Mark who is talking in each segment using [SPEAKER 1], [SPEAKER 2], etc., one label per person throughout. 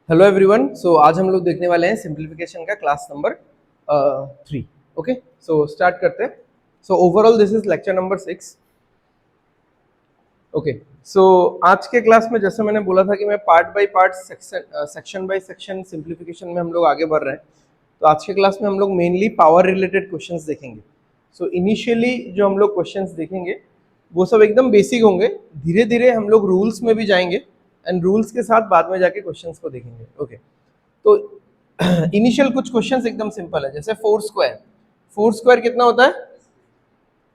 [SPEAKER 1] Hello everyone. सो आज हम लोग देखने वाले हैं सिंप्लीफिकेशन का class number 3। Okay, so start करते हैं। So overall this is lecture number 6। Okay, so आज के क्लास में जैसे मैंने बोला था कि मैं part by part section by section simplification में हम लोग आगे बढ़ रहे हैं। तो आज के क्लास में हम लोग मेनली पावर रिलेटेड क्वेश्चंस देखेंगे। सो इनिशियली जो हम लोग क्वेश्चंस देखेंगे वो सब एकदम बेसिक होंगे, धीरे धीरे हम लोग रूल्स में भी जाएंगे एंड रूल्स के साथ बाद में जाके क्वेश्चंस को देखेंगे। ओके, तो इनिशियल कुछ क्वेश्चंस एकदम सिंपल है, जैसे 4 स्क्वायर। 4 स्क्वायर कितना होता है?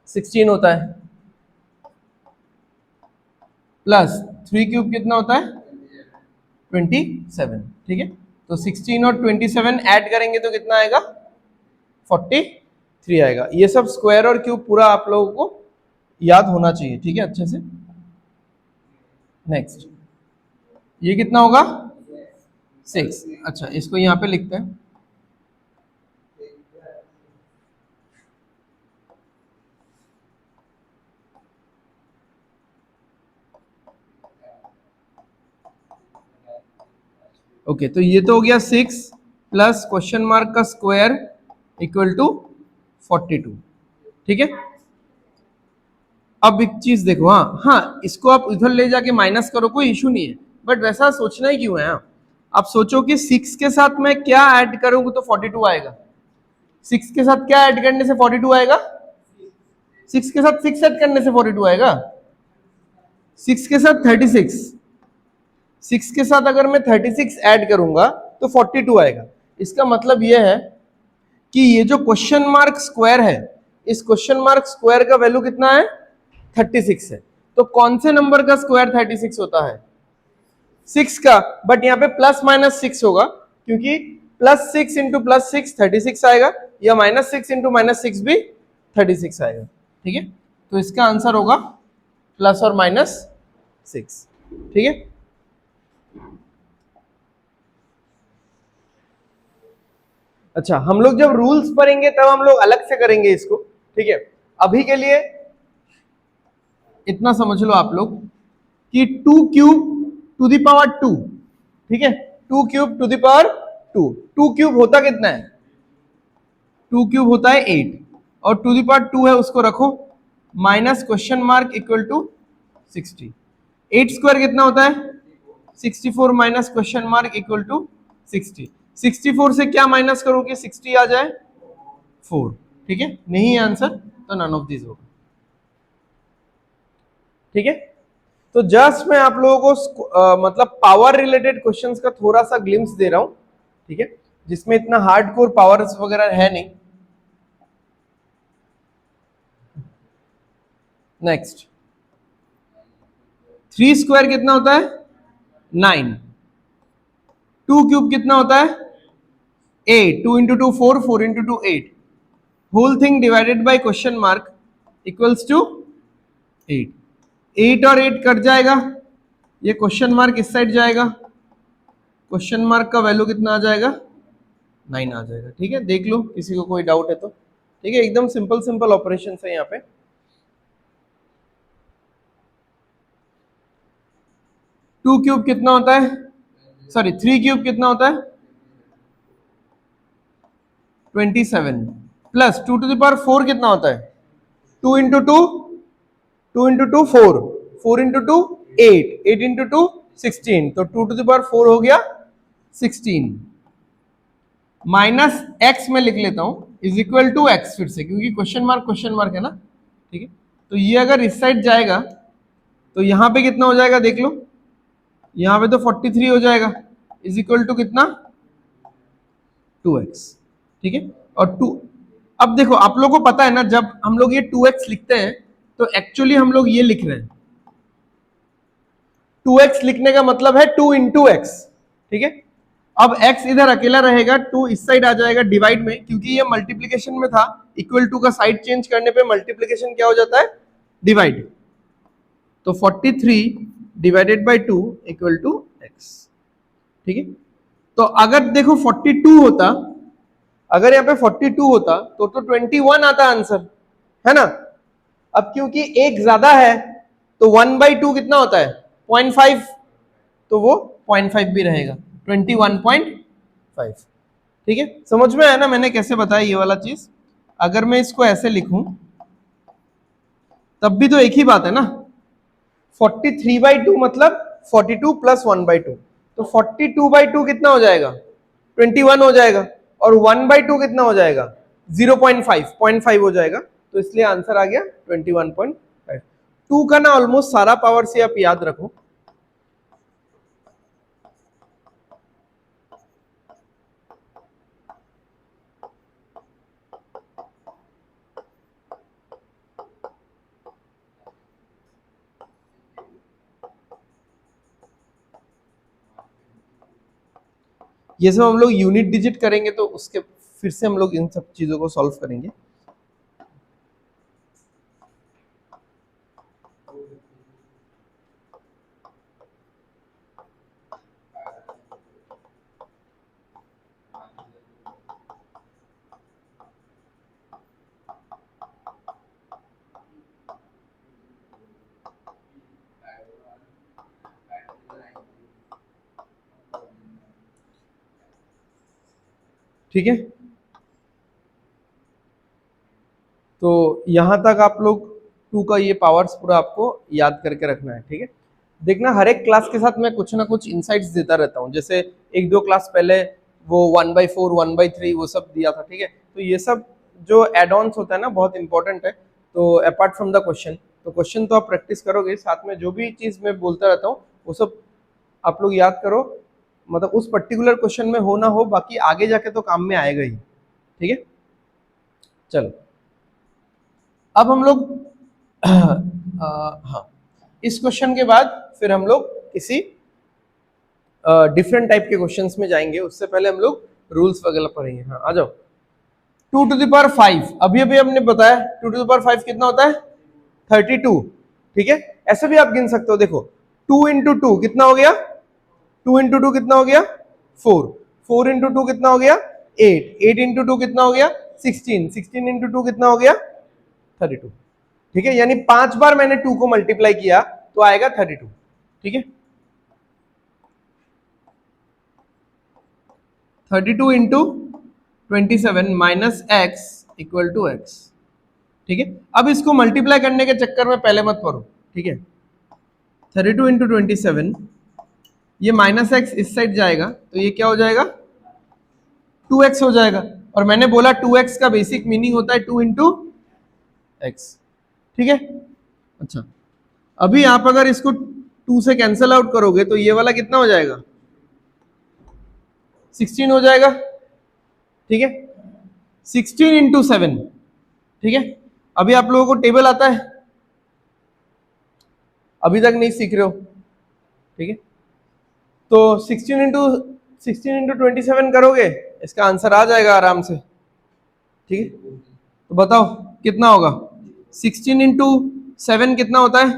[SPEAKER 1] 16 होता है। प्लस 3 क्यूब कितना होता है? 27। ठीक है, तो 16 और 27 ऐड करेंगे तो कितना आएगा? 43 आएगा। ये सब स्क्वायर और क्यूब पूरा आप लोगों को याद होना चाहिए, ठीक है, अच्छे से। नेक्स्ट, ये कितना होगा? 6। अच्छा, इसको यहाँ पे लिखते हैं। ओके, तो ये तो हो गया 6 प्लस क्वेश्चन मार्क का स्क्वायर इक्वल टू 42। ठीक है, अब एक चीज देखो, हाँ इसको आप इधर ले जाके माइनस करो, कोई इशू नहीं है, बट वैसा सोचना ही क्यों है? आप सोचो कि 6 के साथ मैं क्या ऐड करूंगा तो 42 आएगा। 6 के साथ क्या ऐड करने से 42 आएगा? 6 के साथ 6 ऐड करने से 42 आएगा। 6 के साथ 36। 6 के साथ अगर मैं 36 ऐड करूंगा तो 42 आएगा। इसका मतलब यह है कि ये जो क्वेश्चन मार्क स्क्वायर है, इस क्वेश्चन मार्क स्क्वायर का वैल्यू कितना है? 36 है। तो कौन से नंबर का स्क्वायर 36 होता है? 6 का। बट यहाँ पे प्लस माइनस 6 होगा, क्योंकि प्लस 6 इंटू प्लस 6 36 आएगा, या माइनस 6 इंटू माइनस 6 भी 36 आएगा। ठीक है, तो इसका आंसर होगा प्लस और माइनस 6। ठीक है, अच्छा, हम लोग जब रूल्स पढ़ेंगे तब हम लोग अलग से करेंगे इसको। ठीक है, अभी के लिए इतना समझ लो आप लोग कि 2 क्यूब टू द पावर 2। ठीक है, 2 cube two the power 2। 2 cube होता कितना है? 2 क्यूब होता है 8, और टू द पावर 2 है, उसको रखो minus question mark equal to 60। 8 square कितना होता है? 64 minus question mark equal to 60। 64 से क्या माइनस करो कि 60 आ जाए? 4। ठीक है, नहीं आंसर तो नन ऑफ दिस होगा। ठीक है, तो जस्ट मैं आप लोगों को मतलब पावर रिलेटेड क्वेश्चंस का थोड़ा सा ग्लिम्स दे रहा हूं। ठीक है, जिसमें इतना हार्डकोर पावर्स वगैरह है नहीं। नेक्स्ट, 3 स्क्वायर कितना होता है? 9। 2 क्यूब कितना होता है? 8। 2 into 2 4, 4 into 2 8। Whole thing divided by question mark equals to 8। 8 और 8 कट जाएगा, ये क्वेश्चन मार्क इस साइड जाएगा, क्वेश्चन मार्क का वैल्यू कितना आ जाएगा? 9 आ जाएगा। ठीक है, देख लो किसी को कोई डाउट है तो। ठीक है, एकदम सिंपल सिंपल ऑपरेशन है यहाँ पे। 2 क्यूब कितना होता है? सॉरी, 3 क्यूब कितना होता है? 27 प्लस 2 टू द पावर 4 कितना होता है? 2 इंटू 2, 2 इंटू 2 4, 4 इंटू 2 8, 8 इंटू 2 16, तो 2 टू द पावर 4 हो गया 16। माइनस एक्स में लिख लेता हूं इज इक्वल टू एक्स, फिर से क्योंकि क्वेश्चन मार्क है ना। ठीक है, तो ये अगर इस साइड जाएगा तो यहां पे कितना हो जाएगा देख लो, यहां पे तो 43 हो जाएगा, इज इक्वल टू कितना? 2x। ठीक है, और 2, अब देखो आप लोगों को पता है ना, जब हम लोग ये 2x लिखते हैं तो एक्चुअली हम लोग ये लिख रहे हैं, 2x लिखने का मतलब है 2 इंटू एक्स। ठीक है, अब x इधर अकेला रहेगा, 2 इस साइड आ जाएगा डिवाइड में, क्योंकि ये मल्टीप्लीकेशन में था, इक्वल टू का साइड चेंज करने पे मल्टीप्लीकेशन क्या हो जाता है? डिवाइड। तो 43 divided by 2 equal to x। ठीक है, तो अगर देखो 42 होता, अगर यहाँ पे 42 होता तो 21 आता आंसर, है ना। अब क्योंकि एक ज्यादा है तो 1/2 कितना होता है? 0.5, तो वो 0.5 भी रहेगा। 21.5। ठीक है, समझ में आया ना मैंने कैसे बताया ये वाला चीज। अगर मैं इसको ऐसे लिखूं तब भी तो एक ही बात है ना। 43/2 मतलब 42 प्लस 1/2, तो 42/2 कितना हो जाएगा, 21 हो जाएगा, और 1/2 कितना हो जाएगा, 0.5 हो जाएगा। तो इसलिए आंसर आ गया 21.5। 2 का ना ऑलमोस्ट सारा पावर से आप याद रखो। ये सब हम लोग यूनिट डिजिट करेंगे तो उसके फिर से हम लोग इन सब चीजों को सॉल्व करेंगे। ठीक है, तो यहां तक आप लोग 2 का ये पावर्स पूरा आपको याद करके रखना है। ठीक है, देखना हर एक क्लास के साथ मैं कुछ ना कुछ इंसाइट्स देता रहता हूँ। जैसे 1-2 क्लास पहले वो 1/4 1/3 वो सब दिया था। ठीक है, तो ये सब जो एड ऑन्स होता है ना बहुत इंपॉर्टेंट है। तो अपार्ट फ्रॉम द क्वेश्चन, तो क्वेश्चन तो आप प्रैक्टिस करोगे, साथ में जो भी चीज मैं बोलता रहता हूँ वो सब आप लोग याद करो। मतलब उस पर्टिकुलर क्वेश्चन में हो ना हो, बाकी आगे जाके तो काम में आएगा ही। ठीक है, चलो अब हम लोग हाँ, इस क्वेश्चन के बाद फिर हम लोग किसी डिफरेंट टाइप के क्वेश्चंस में जाएंगे। उससे पहले हम लोग रूल्स वगैरह पढ़ेंगे। हाँ आ जाओ। 2⁵, अभी अभी हमने बताया 2⁵ कितना होता है, 32। ठीक है, ऐसे भी आप गिन सकते हो। देखो 2 × 2 कितना हो गया, 2 × 2 कितना हो गया, 4। 4 × 2 कितना हो गया, 8। 8 × 2 कितना हो गया, 16। 16 × 2 कितना हो गया, 32। ठीक है, यानी 5 बार मैंने 2 को मल्टीप्लाई किया तो आएगा 32। ठीक है, 32 × 27 minus X equal to X. ठीक है, अब इसको मल्टीप्लाई करने के चक्कर में पहले मत पढ़ो। ठीक है, 32 × 27, ये माइनस एक्स इस साइड जाएगा तो ये क्या हो जाएगा, 2x हो जाएगा। और मैंने बोला 2x का बेसिक मीनिंग होता है 2 × x। ठीक है, अच्छा अभी आप अगर इसको 2 से कैंसिल आउट करोगे तो ये वाला कितना हो जाएगा, 16 हो जाएगा। ठीक है, 16 × 7। ठीक है, अभी आप लोगों को टेबल आता है, अभी तक नहीं सीख रहे हो। ठीक है, तो 16 × 27 करोगे, इसका आंसर आ जाएगा आराम से। ठीक है, तो बताओ कितना होगा, 16 × 7 कितना होता है,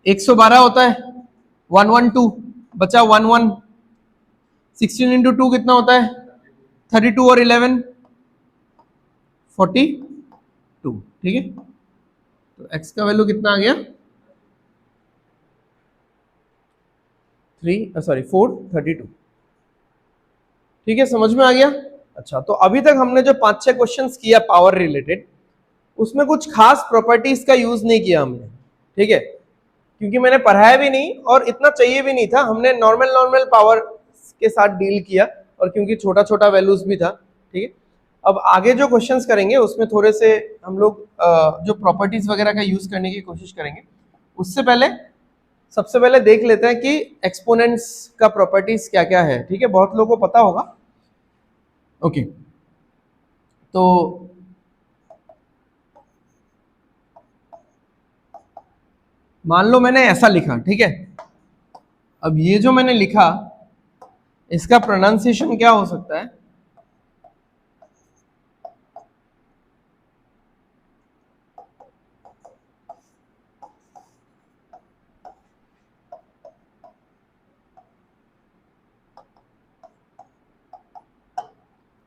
[SPEAKER 1] 112 होता है, 112 बचा 11। 16 × 2 कितना होता है, 32 और 11 42। ठीक है, तो x का वैल्यू कितना आ गया, 432। ठीक है, समझ में आ गया। अच्छा, तो अभी तक हमने जो 5-6 क्वेश्चंस किया पावर रिलेटेड, उसमें कुछ खास प्रॉपर्टीज का यूज नहीं किया हमने। ठीक है, क्योंकि मैंने पढ़ाया भी नहीं और इतना चाहिए भी नहीं था। हमने नॉर्मल नॉर्मल पावर के साथ डील किया, और क्योंकि छोटा छोटा वैल्यूज भी था। ठीक है, अब आगे जो क्वेश्चंस करेंगे उसमें थोड़े से हम लोग जो प्रॉपर्टीज वगैरह का यूज करने की कोशिश करेंगे। उससे पहले सबसे पहले देख लेते हैं कि एक्सपोनेंट्स का प्रॉपर्टीज क्या क्या है। ठीक है, बहुत लोगों को पता होगा। ओके, तो मान लो मैंने ऐसा लिखा। ठीक है, अब ये जो मैंने लिखा इसका प्रोनाउंसिएशन क्या हो सकता है,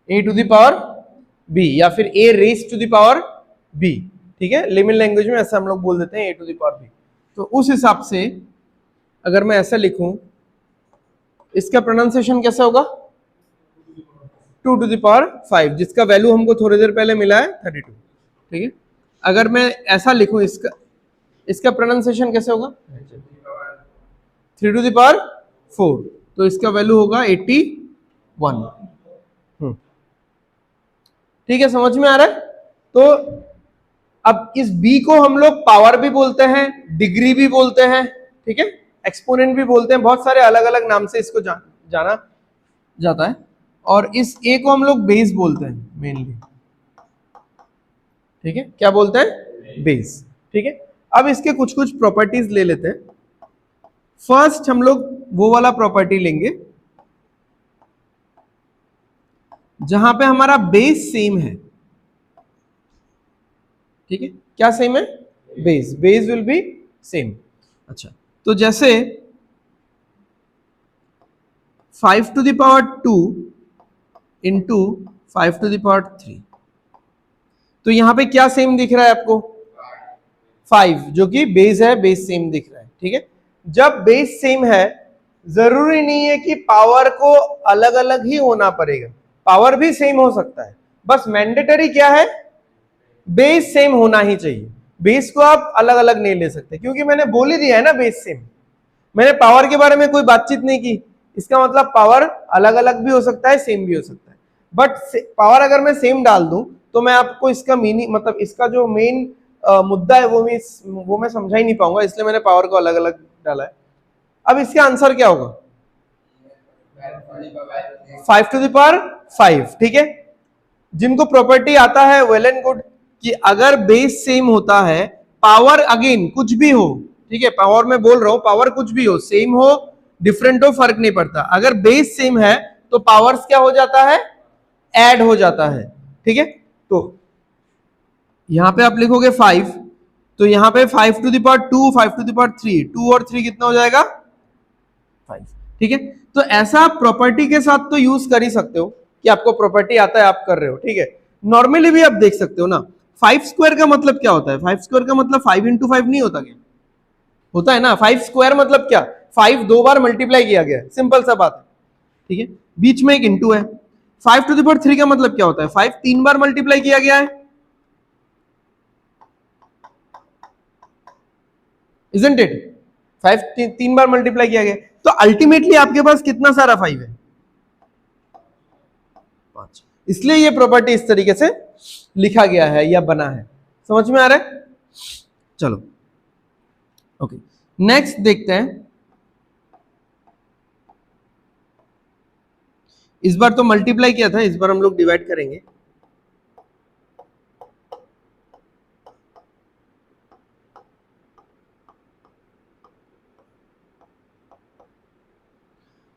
[SPEAKER 1] a⁴b या फिर a⁴b। ठीक है, लेमन लैंग्वेज में ऐसा हम लोग बोल देते हैं a⁴b। तो उस हिसाब से अगर मैं ऐसा लिखूं इसका प्रोनाउंसिएशन कैसा होगा? 2⁵, जिसका वैल्यू हमको थोड़ी देर पहले मिला है 32। ठीक है, अगर मैं ऐसा लिखूं, इसका इसका प्रोनाउंसिएशन कैसे होगा? 3⁴, तो इसका वैल्यू होगा 81। ठीक है, समझ में आ रहा है? तो अब इस b को हम लोग पावर भी बोलते हैं, डिग्री भी बोलते हैं, ठीक है, एक्सपोनेंट भी बोलते हैं, बहुत सारे अलग अलग नाम से इसको जाना जाता है। और इस a को हम लोग बेस बोलते हैं मेनली। ठीक है, क्या बोलते हैं? बेस। ठीक है, अब इसके कुछ कुछ प्रॉपर्टीज ले लेते हैं। फर्स्ट हम लोग वो वाला प्रॉपर्टी लेंगे जहां पे हमारा बेस सेम है। ठीक है, क्या सेम है? Base will be same. अच्छा, तो जैसे 5⁵ इंटू 5⁵, तो यहां पे क्या सेम दिख रहा है आपको? 5, जो कि बेस है, बेस सेम दिख रहा है। ठीक है, जब बेस सेम है जरूरी नहीं है कि पावर को अलग अलग ही होना पड़ेगा, पावर भी सेम हो सकता है, बस मैंडेटरी क्या है? बेस सेम होना ही चाहिए। बेस को आप अलग अलग नहीं ले सकते, क्योंकि मैंने बोल ही दिया है ना बेस सेम। मैंने पावर के बारे में कोई बातचीत नहीं की, इसका मतलब पावर अलग अलग भी हो सकता है, सेम भी हो सकता है। बट पावर अगर मैं सेम डाल दूं तो मैं आपको इसका मीनिंग, मतलब इसका जो मेन मुद्दा है वो मैं समझा ही नहीं पाऊंगा, इसलिए मैंने पावर को अलग अलग डाला है। अब इसका आंसर क्या होगा? 5⁵। ठीक है, जिनको प्रॉपर्टी आता है वेल एंड गुड, कि अगर बेस सेम होता है, पावर अगेन कुछ भी हो, ठीक है, पावर में बोल रहा हूं, पावर कुछ भी हो, सेम हो डिफरेंट हो, फर्क नहीं पड़ता, अगर बेस सेम है तो पावर्स क्या हो जाता है? ऐड हो जाता है। ठीक है, तो यहां पे आप लिखोगे 5, तो यहां पे 5⁵, 5⁵, 2 और 3 कितना हो जाएगा? 5। ठीक है, तो ऐसा प्रॉपर्टी के साथ तो यूज कर ही सकते हो कि आपको प्रॉपर्टी आता है, आप कर रहे हो। ठीक है, नॉर्मली भी आप देख सकते हो ना, 5² का मतलब क्या होता है? 5² का मतलब 5 × 5 नहीं होता क्या? होता है ना। 5² मतलब क्या? 5 2 बार मल्टीप्लाई किया गया, सिंपल सा बात है। ठीक है, बीच में एक इंटू है। 5⁵ का मतलब क्या होता है? 5 3 बार मल्टीप्लाई किया गया है, इजंट इट? 5 3 बार मल्टीप्लाई किया गया, तो अल्टीमेटली आपके पास कितना सारा 5 है? 5। इसलिए ये प्रॉपर्टी इस तरीके से लिखा गया है या बना है। समझ में आ रहा है? चलो ओके, नेक्स्ट देखते हैं। इस बार तो मल्टीप्लाई किया था, इस बार हम लोग डिवाइड करेंगे।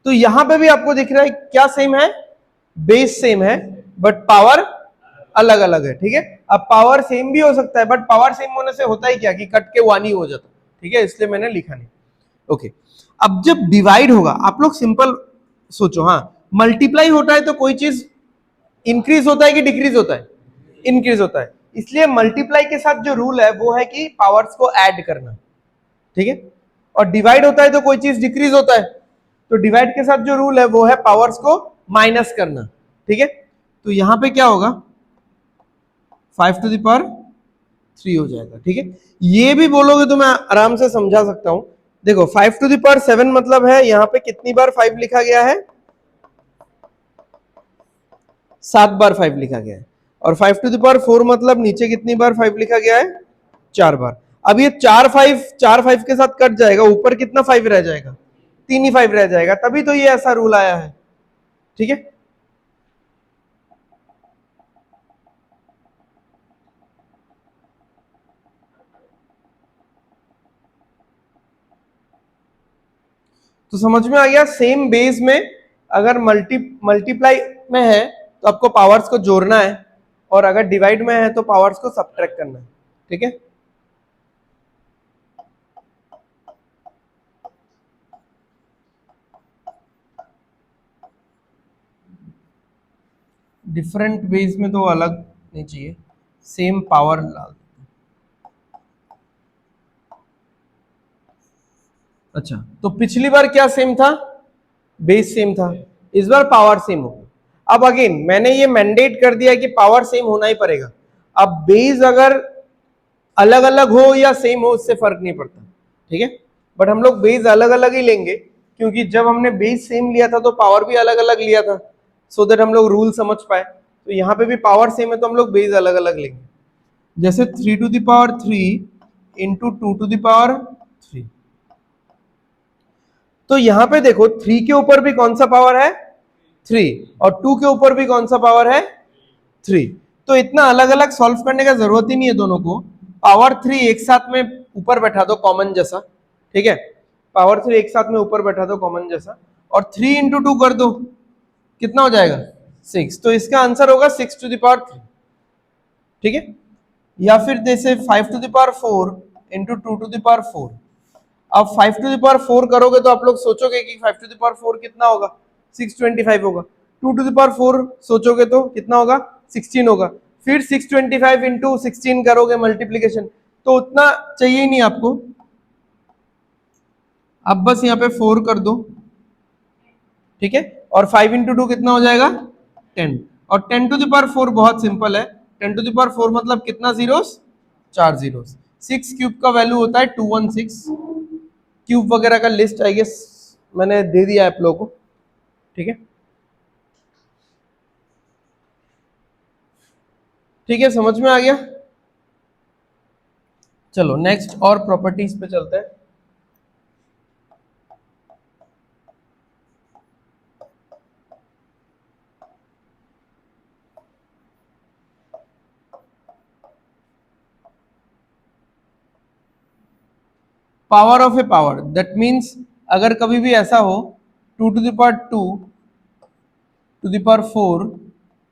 [SPEAKER 1] तो यहां पे भी आपको दिख रहा है क्या सेम है? बेस सेम है, बट पावर अलग अलग है। ठीक है, अब पावर सेम भी हो सकता है, बट पावर सेम होने से होता ही क्या कि कट के 1 ही हो जाता। ठीक है, इसलिए मैंने लिखा नहीं। ओके, अब जब डिवाइड होगा, आप लोग सिंपल सोचो, हाँ, मल्टीप्लाई होता है तो कोई चीज इंक्रीज होता है कि डिक्रीज होता है? इंक्रीज होता है, इसलिए मल्टीप्लाई के साथ जो रूल है वो है कि पावर्स को ऐड करना। ठीक है, और डिवाइड होता है तो कोई चीज डिक्रीज होता है, तो डिवाइड के साथ जो रूल है वो है पावर्स को माइनस करना। ठीक है, तो यहां पे क्या होगा? 5⁵ हो जाएगा। ठीक है, ये भी बोलोगे तो मैं आराम से समझा सकता हूं। देखो 5⁵ मतलब है यहां पे कितनी बार 5 लिखा गया है? 7 बार 5 लिखा गया है। और 5⁴ मतलब नीचे कितनी बार 5 लिखा गया है? 4 बार। अब ये 4 5 के साथ कट जाएगा, ऊपर कितना 5 रह जाएगा? 3 ही 5 रह जाएगा, तभी तो ये ऐसा रूल आया है। ठीक है, तो समझ में आ गया। सेम बेस में अगर मल्टीप्लाई में है तो आपको पावर्स को जोड़ना है, और अगर डिवाइड में है तो पावर्स को सब्ट्रैक्ट करना है। ठीक है, डिफरेंट बेस में तो अलग नहीं चाहिए, सेम पावर डाल। अच्छा, तो पिछली बार क्या सेम था? बेस सेम था, इस बार पावर सेम होगा। अब अगेन मैंने ये मैंडेट कर दिया कि पावर सेम होना ही पड़ेगा। अब बेस अगर अलग अलग हो या सेम हो उससे फर्क नहीं पड़ता, ठीक है, बट हम लोग बेस अलग अलग ही लेंगे, क्योंकि जब हमने बेस सेम लिया था तो पावर भी अलग अलग लिया था, सो दैट हम लोग रूल समझ पाए। तो यहाँ पे भी पावर सेम है तो हम लोग बेस अलग अलग लेंगे। जैसे 3 to the power 3 into 2 to the power 3, तो यहां पे देखो 3 के ऊपर भी कौन सा पावर है 3, और 2 के ऊपर भी कौन सा पावर है 3। तो इतना अलग अलग सॉल्व करने का जरूरत ही नहीं है दोनों को, पावर 3 एक साथ में ऊपर बैठा दो कॉमन जैसा, ठीक है, पावर 3 एक साथ में ऊपर बैठा दो कॉमन जैसा, और 3 इंटू 2 कर दो, कितना हो जाएगा 6। तो इसका आंसर होगा 6 टू द पावर 3, ठीक है। या फिर जैसे 5 to the power 4 into 2 to the power 4। अब 5 टू द पावर 4 करोगे तो आप लोग सोचोगे कि 5 टू द पावर 4 कितना होगा 625 होगा। 2 टू द पावर 4 सोचोगे तो कितना होगा 16 होगा। फिर 625 इंटू 16 करोगे मल्टीप्लीकेशन, तो उतना चाहिए ही नहीं आपको। अब बस यहाँ पे 4 कर दो, ठीक है, और 5 इंटू 2 कितना हो जाएगा 10, और 10 टू द पावर 4 बहुत सिंपल है, 10 टू द पावर 4 मतलब कितना जीरोस 4 जीरोस। 6 क्यूब का वैल्यू होता है 216, क्यूब वगैरह का लिस्ट आई गेस मैंने दे दिया आप लोगों को, ठीक है, ठीक है, समझ में आ गया। चलो नेक्स्ट और प्रॉपर्टीज पे चलते हैं। Power of A power, that means अगर कभी भी ऐसा हो 2 to the power 2 to the power 4,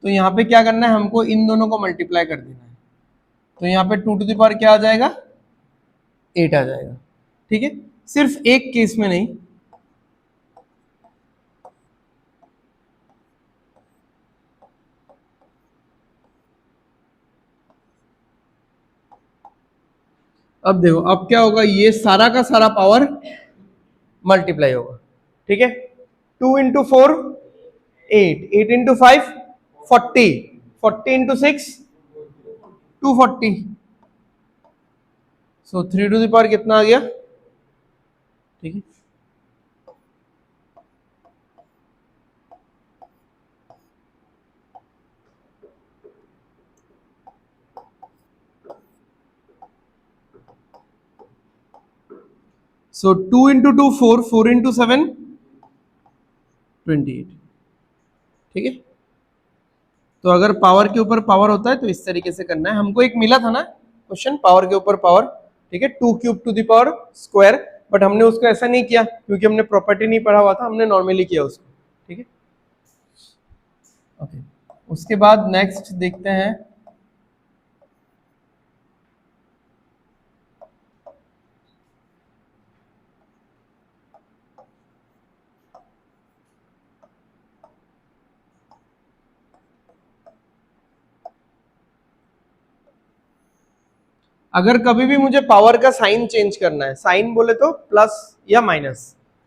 [SPEAKER 1] तो यहाँ पे क्या करना है हमको, इन दोनों को मल्टीप्लाई कर देना है। तो यहाँ पे 2 टू द पावर क्या आ जाएगा 8 आ जाएगा, ठीक है, सिर्फ एक केस में नहीं। अब देखो अब क्या होगा, ये सारा का सारा पावर मल्टीप्लाई होगा, ठीक है, 2 into 4 8, 8 into 5 40, 40 into 6 240, so 3 to the power कितना आ गया, ठीक है। सो 2 इंटू 2 4, 4 इंटू 7 28, ठीक है। तो अगर पावर के ऊपर पावर होता है तो इस तरीके से करना है। हमको एक मिला था ना क्वेश्चन पावर के ऊपर पावर, ठीक है, 2 cube two the power square, but हमने उसको ऐसा नहीं किया क्योंकि हमने प्रॉपर्टी नहीं पढ़ा हुआ था, हमने नॉर्मली किया उसको, ठीक है, ओके। उसके बाद नेक्स्ट देखते हैं, अगर कभी भी मुझे पावर का साइन चेंज करना है, साइन बोले तो प्लस या माइनस,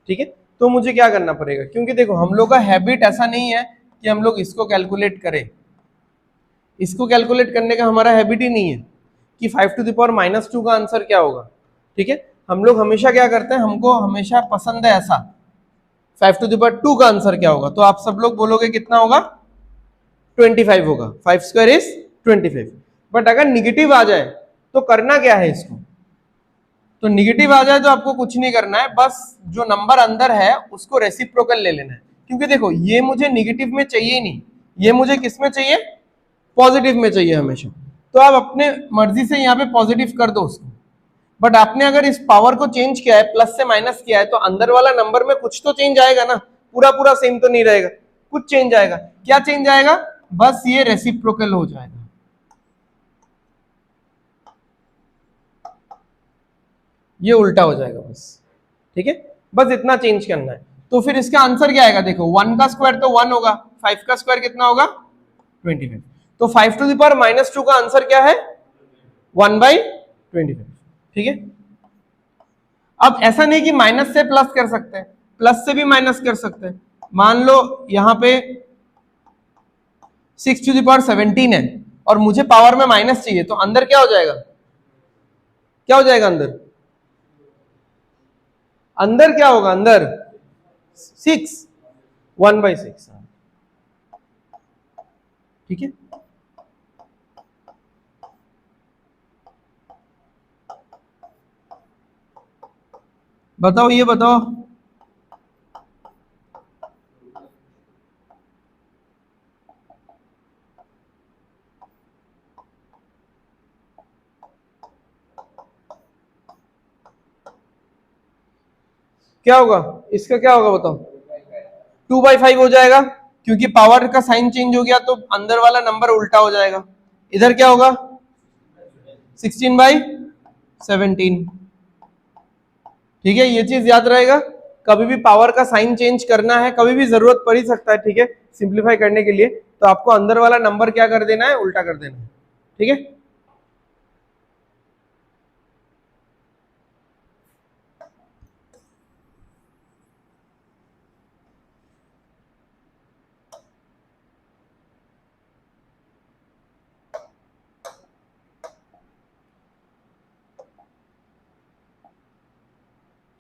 [SPEAKER 1] ठीक है, तो मुझे क्या करना पड़ेगा, क्योंकि देखो हम लोग का हैबिट ऐसा नहीं है कि हम लोग इसको कैलकुलेट करें, इसको कैलकुलेट करने का हमारा हैबिट ही नहीं है कि 5 टू द पावर -2 का आंसर क्या होगा, ठीक है। हम लोग हमेशा क्या करते हैं, हमको हमेशा पसंद है ऐसा 5 टू द पावर 2 का आंसर क्या होगा, तो आप सब लोग बोलोगे कितना होगा 25 होगा, 5 स्क्वायर इज 25। बट अगर निगेटिव आ जाए तो करना क्या है इसको, तो निगेटिव आ जाए तो आपको कुछ नहीं करना है, बस जो नंबर अंदर है उसको रेसिप्रोकल ले लेना है, क्योंकि देखो ये मुझे निगेटिव में चाहिए ही नहीं, ये मुझे किस में चाहिए पॉजिटिव में चाहिए हमेशा। तो आप अपने मर्जी से यहाँ पे पॉजिटिव कर दो उसको, बट आपने अगर इस पावर को चेंज किया है, प्लस से माइनस किया है, तो अंदर वाला नंबर में कुछ तो चेंज आएगा ना, पूरा पूरा सेम तो नहीं रहेगा, कुछ चेंज आएगा। क्या चेंज आएगा, बस ये रेसिप्रोकल हो जाएगा, ये उल्टा हो जाएगा बस, ठीक है, बस इतना चेंज करना है। तो फिर इसका आंसर क्या आएगा, देखो 1 का स्क्वायर तो 1 होगा, 5 का स्क्वायर कितना होगा 25, तो 5 टू द पावर -2 का आंसर क्या है 1/25, ठीक है। अब ऐसा नहीं कि माइनस से प्लस कर सकते हैं, प्लस से भी माइनस कर सकते हैं, मान लो यहां पे 6⁻17 है और मुझे पावर में माइनस चाहिए, तो अंदर क्या हो जाएगा, क्या हो जाएगा अंदर, अंदर क्या होगा, अंदर 6, 1/6। ठीक है, बताओ, ये बताओ। क्या होगा, इसका क्या होगा बताओ, 2/5 हो जाएगा, क्योंकि पावर का साइन चेंज हो गया तो अंदर वाला नंबर उल्टा हो जाएगा। इधर क्या होगा, 16/17। ठीक है, ये चीज याद रहेगा, कभी भी पावर का साइन चेंज करना है, कभी भी जरूरत पड़ ही सकता है, ठीक है, सिंप्लीफाई करने के लिए, तो आपको अंदर वाला नंबर क्या कर देना है, उल्टा कर देना है। ठीक है,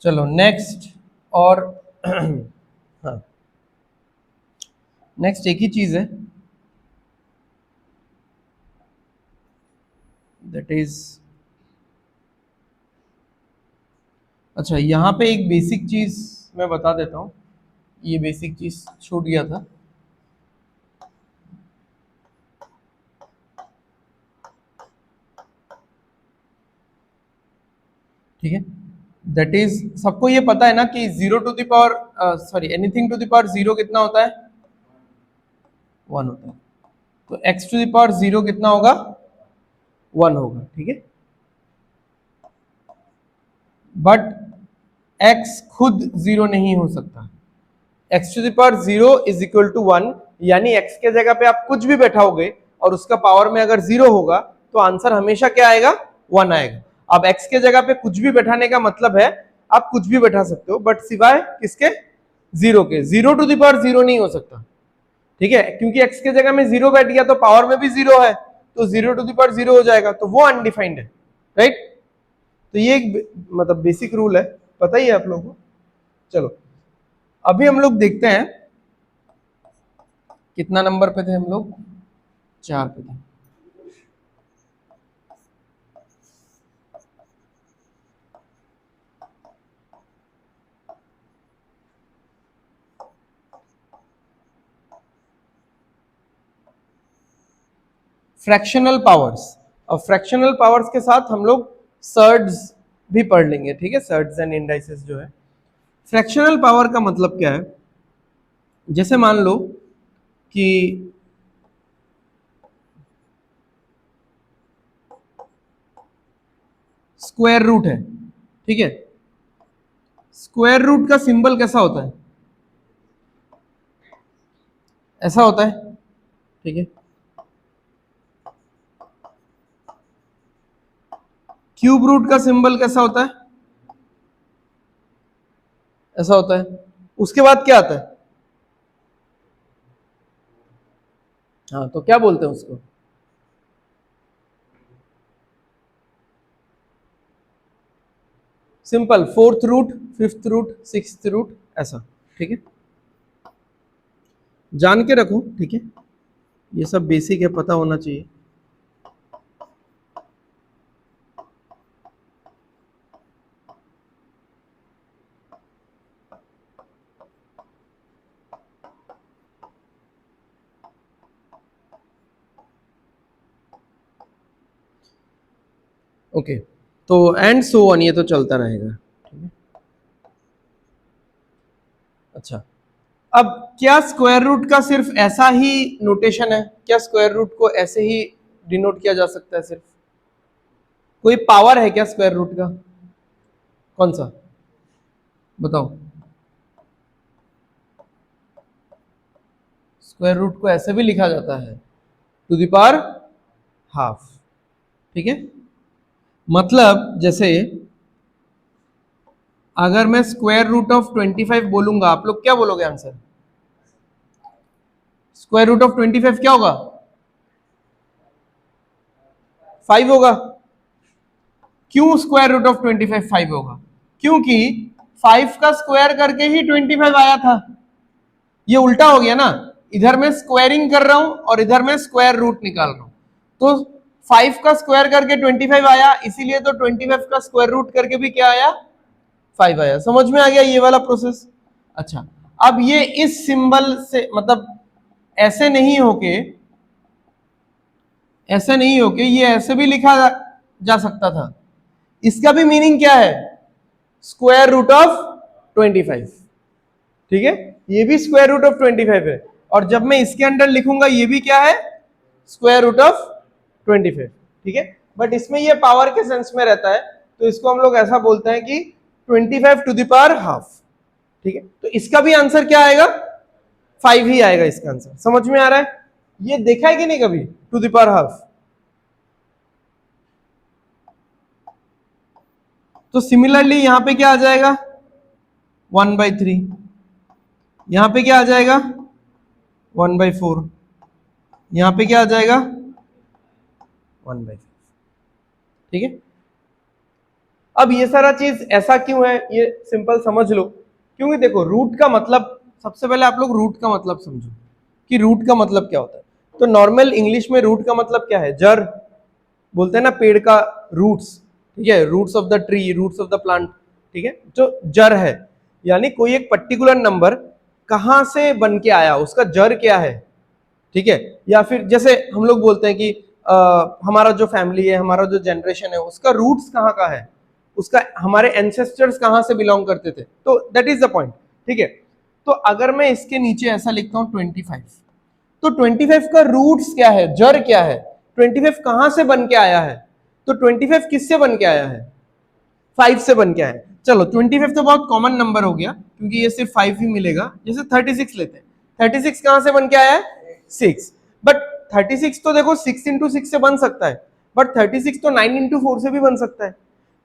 [SPEAKER 1] चलो नेक्स्ट। और हाँ, नेक्स्ट एक ही चीज है, दैट इज, अच्छा यहाँ पे एक बेसिक चीज मैं बता देता हूँ, ये बेसिक चीज छूट गया था। ठीक है, दैट इज, सबको ये पता है ना कि 0 टू द पावर 0 कितना होता है, 1 होता है, तो x⁻0 कितना होगा, 1 होगा। ठीक है, बट x खुद 0 नहीं हो सकता, x⁻0 इज इक्वल टू 1, यानी x के जगह पे आप कुछ भी बैठाओगे और उसका पावर में अगर 0 होगा तो आंसर हमेशा क्या आएगा, 1 आएगा। अब x के जगह पे कुछ भी बैठाने का मतलब है आप कुछ भी बैठा सकते हो, बट सिवाय किसके, 0 के, 0 टू द पावर 0 नहीं हो सकता। ठीक है, क्योंकि x के जगह में 0 बैठ गया तो पावर में भी 0 है, तो 0 टू द पावर 0 हो जाएगा, तो वो अनडिफाइंड है, राइट। तो ये एक मतलब बेसिक रूल है, पता ही है आप लोगों को। चलो अभी हम लोग देखते हैं कितना नंबर पे थे हम लोग, 4 पे थे। फ्रैक्शनल पावर्स, और फ्रैक्शनल पावर्स के साथ हम लोग सर्ड्स भी पढ़ लेंगे। ठीक है, सर्ड्स एंड इंडाइसेस जो है। फ्रैक्शनल पावर का मतलब क्या है, जैसे मान लो कि स्क्वायर रूट है, ठीक है, स्क्वायर रूट का सिंबल कैसा होता है, ऐसा होता है। ठीक है, क्यूब रूट का सिंबल कैसा होता है, ऐसा होता है। उसके बाद क्या आता है, हाँ तो क्या बोलते हैं उसको, simple, fourth root, fifth root, sixth root, ऐसा। ठीक है, जान के रखो, ठीक है, ये सब बेसिक है, पता होना चाहिए। ओके, तो एंड सो ऑन, ये तो चलता रहेगा। ठीक है, अच्छा, अब क्या स्क्वायर रूट का सिर्फ ऐसा ही नोटेशन है, क्या स्क्वायर रूट को ऐसे ही डिनोट किया जा सकता है सिर्फ, कोई पावर है क्या स्क्वायर रूट का, कौन सा, बताओ। स्क्वायर रूट को ऐसे भी लिखा जाता है, टू द पावर हाफ। ठीक है, मतलब जैसे अगर मैं स्क्वायर रूट ऑफ 25 बोलूंगा, आप लोग क्या बोलोगे आंसर, स्क्वायर रूट ऑफ 25 क्या होगा? 5 होगा। क्यों स्क्वायर रूट ऑफ 25 5 होगा? क्योंकि 5 का स्क्वायर करके ही 25 आया था। ये उल्टा हो गया ना, इधर मैं स्क्वायरिंग कर रहा हूं और इधर मैं स्क्वायर रूट निकाल रहा हूं। तो 5 का स्क्वायर करके 25 आया, इसीलिए तो 25 का स्क्वायर रूट करके भी क्या आया? 5 आया। समझ में आ गया ये वाला प्रोसेस? अच्छा, अब ये इस सिंबल से मतलब ऐसे नहीं होके ये ऐसे भी लिखा जा सकता था। इसका भी मीनिंग क्या है? Square root of 25। ठीक है, ये भी स्क्वायर रूट ऑफ 25 है, और जब मैं इसके अंदर लिखूंगा ये भी क्या है? Square root of 25। ठीक है, बट इसमें ये पावर के सेंस में रहता है, तो इसको हम लोग ऐसा बोलते हैं कि 25 टू द पावर हाफ। ठीक है, तो इसका भी आंसर क्या आएगा? 5 ही आएगा इसका आंसर। समझ में आ रहा है? ये देखा है कि नहीं कभी टू द पावर हाफ? तो सिमिलरली यहां पे क्या आ जाएगा? 1/3। यहां पे क्या आ जाएगा? 1/4। यहां पे क्या आ जाएगा? 1/5। ठीक है, अब ये सारा चीज ऐसा क्यों है, ये सिंपल समझ लो। क्योंकि देखो, रूट का मतलब, सबसे पहले आप लोग रूट का मतलब समझो कि रूट का मतलब क्या होता है। तो नॉर्मल इंग्लिश में रूट का मतलब क्या है? जड़ बोलते हैं ना, पेड़ का रूट्स। ठीक है, roots of the tree, roots of the plant. ठीक है, जो जड़ है, यानी कोई एक पर्टिकुलर नंबर कहां से बन के आया, उसका जड़ क्या है। ठीक है, या फिर जैसे हम लोग बोलते हैं कि हमारा जो फैमिली है, हमारा जो जनरेशन है, उसका रूट्स कहाँ का है, उसका हमारे एंसेस्टर्स कहां से बिलोंग करते थे। तो दैट इज द पॉइंट। ठीक है, तो अगर मैं इसके नीचे ऐसा लिखता हूं 25, तो 25 का रूट्स क्या है, जड़ क्या है, 25 कहां से बन के आया है? तो 25 किससे बन के आया है? 5 से बन के आया है। चलो 25 तो बहुत कॉमन नंबर हो गया, क्योंकि ये सिर्फ 5 ही मिलेगा। जैसे 36 लेते हैं, 36 कहां से बन के आया है? 6। बट 36 तो देखो 6 इंटू 6 से बन सकता है, बट 36 तो 9 इंटू 4 से भी बन सकता है,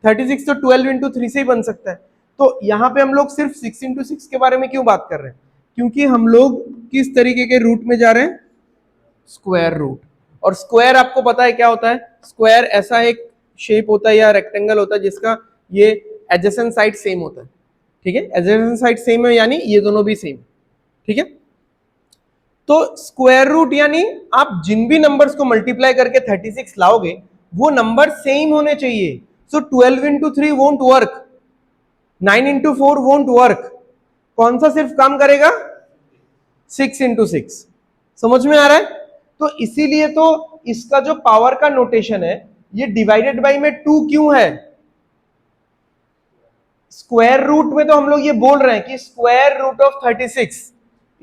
[SPEAKER 1] 36 तो 12 इंटू 3 से ही बन सकता है। तो यहाँ पे हम लोग सिर्फ 6 इंटू 6 के बारे में क्यों बात कर रहे हैं? क्योंकि हम लोग किस तरीके के रूट में जा रहे हैं? Square root. और स्क्वायर आपको पता है क्या होता है? स्क्वायर ऐसा एक शेप होता है या रेक्टेंगल होता है जिसका ये एडजेसेंट साइड सेम होता है। ठीक है, एडजेसेंट साइड सेम है यानी ये दोनों भी सेम। ठीक है, तो स्क्वायर रूट यानी आप जिन भी नंबर्स को मल्टीप्लाई करके 36 लाओगे, वो नंबर सेम होने चाहिए। सो 12 into 3 won't work, 9 into 4 won't work. कौन सा सिर्फ काम करेगा? 6 इंटू 6। समझ में आ रहा है? तो इसीलिए तो इसका जो पावर का नोटेशन है, ये डिवाइडेड बाई में 2 क्यों है? स्क्वायर रूट में तो हम लोग ये बोल रहे हैं कि स्क्वायर रूट ऑफ 36,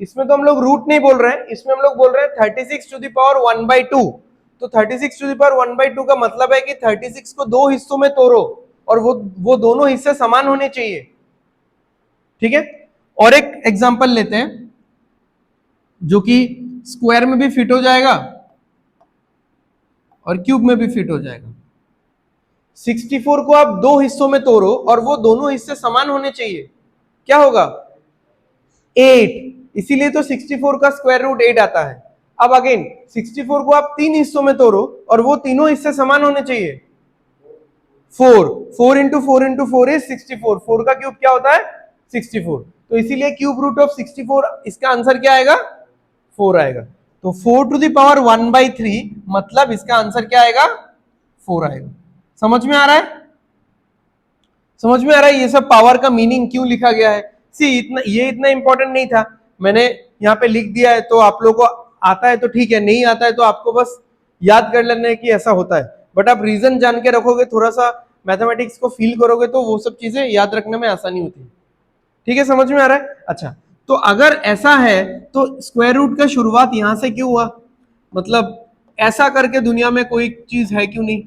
[SPEAKER 1] इसमें तो हम लोग रूट नहीं बोल रहे हैं, इसमें हम लोग बोल रहे हैं 36 टू द पावर 1/2। तो 36 टू द पावर 1/2 का मतलब है कि 36 को दो हिस्सों में तोड़ो, और वो दोनों हिस्से समान होने चाहिए। ठीक है, और एक एग्जांपल लेते हैं जो कि स्क्वायर में भी फिट हो जाएगा और क्यूब में भी फिट हो जाएगा। 64 को आप दो हिस्सों में तोड़ो और वो दोनों हिस्से समान होने चाहिए, क्या होगा? 8। इसीलिए तो 64 का स्क्वायर रूट 8 आता है। अब अगेन 64 को आप तीन हिस्सों में तोड़ो और वो तीनों हिस्से समान होने चाहिए। 4 इंटू 4 इंटू 4 इज 64। 4 का क्यूब क्या होता है? 64। तो इसीलिए क्यूब रूट ऑफ 64, इसका आंसर क्या आएगा? 4 आएगा। तो 4 टू द पावर 1/3 मतलब इसका आंसर क्या आएगा? 4 आएगा। समझ में आ रहा है? समझ में आ रहा है ये सब पावर का मीनिंग क्यों लिखा गया है? सी इतना इंपॉर्टेंट नहीं था, मैंने यहाँ पे लिख दिया है, तो आप लोगों को आता है तो ठीक है, नहीं आता है तो आपको बस याद कर लेना है कि ऐसा होता है। बट आप रीजन जान के रखोगे, थोड़ा सा मैथमेटिक्स को फील करोगे, तो वो सब चीजें याद रखने में आसानी होती है। ठीक है, समझ में आ रहा है? अच्छा, तो अगर ऐसा है तो स्क्वायर रूट का शुरुआत यहां से क्यों हुआ? मतलब ऐसा करके दुनिया में कोई चीज है क्यों नहीं?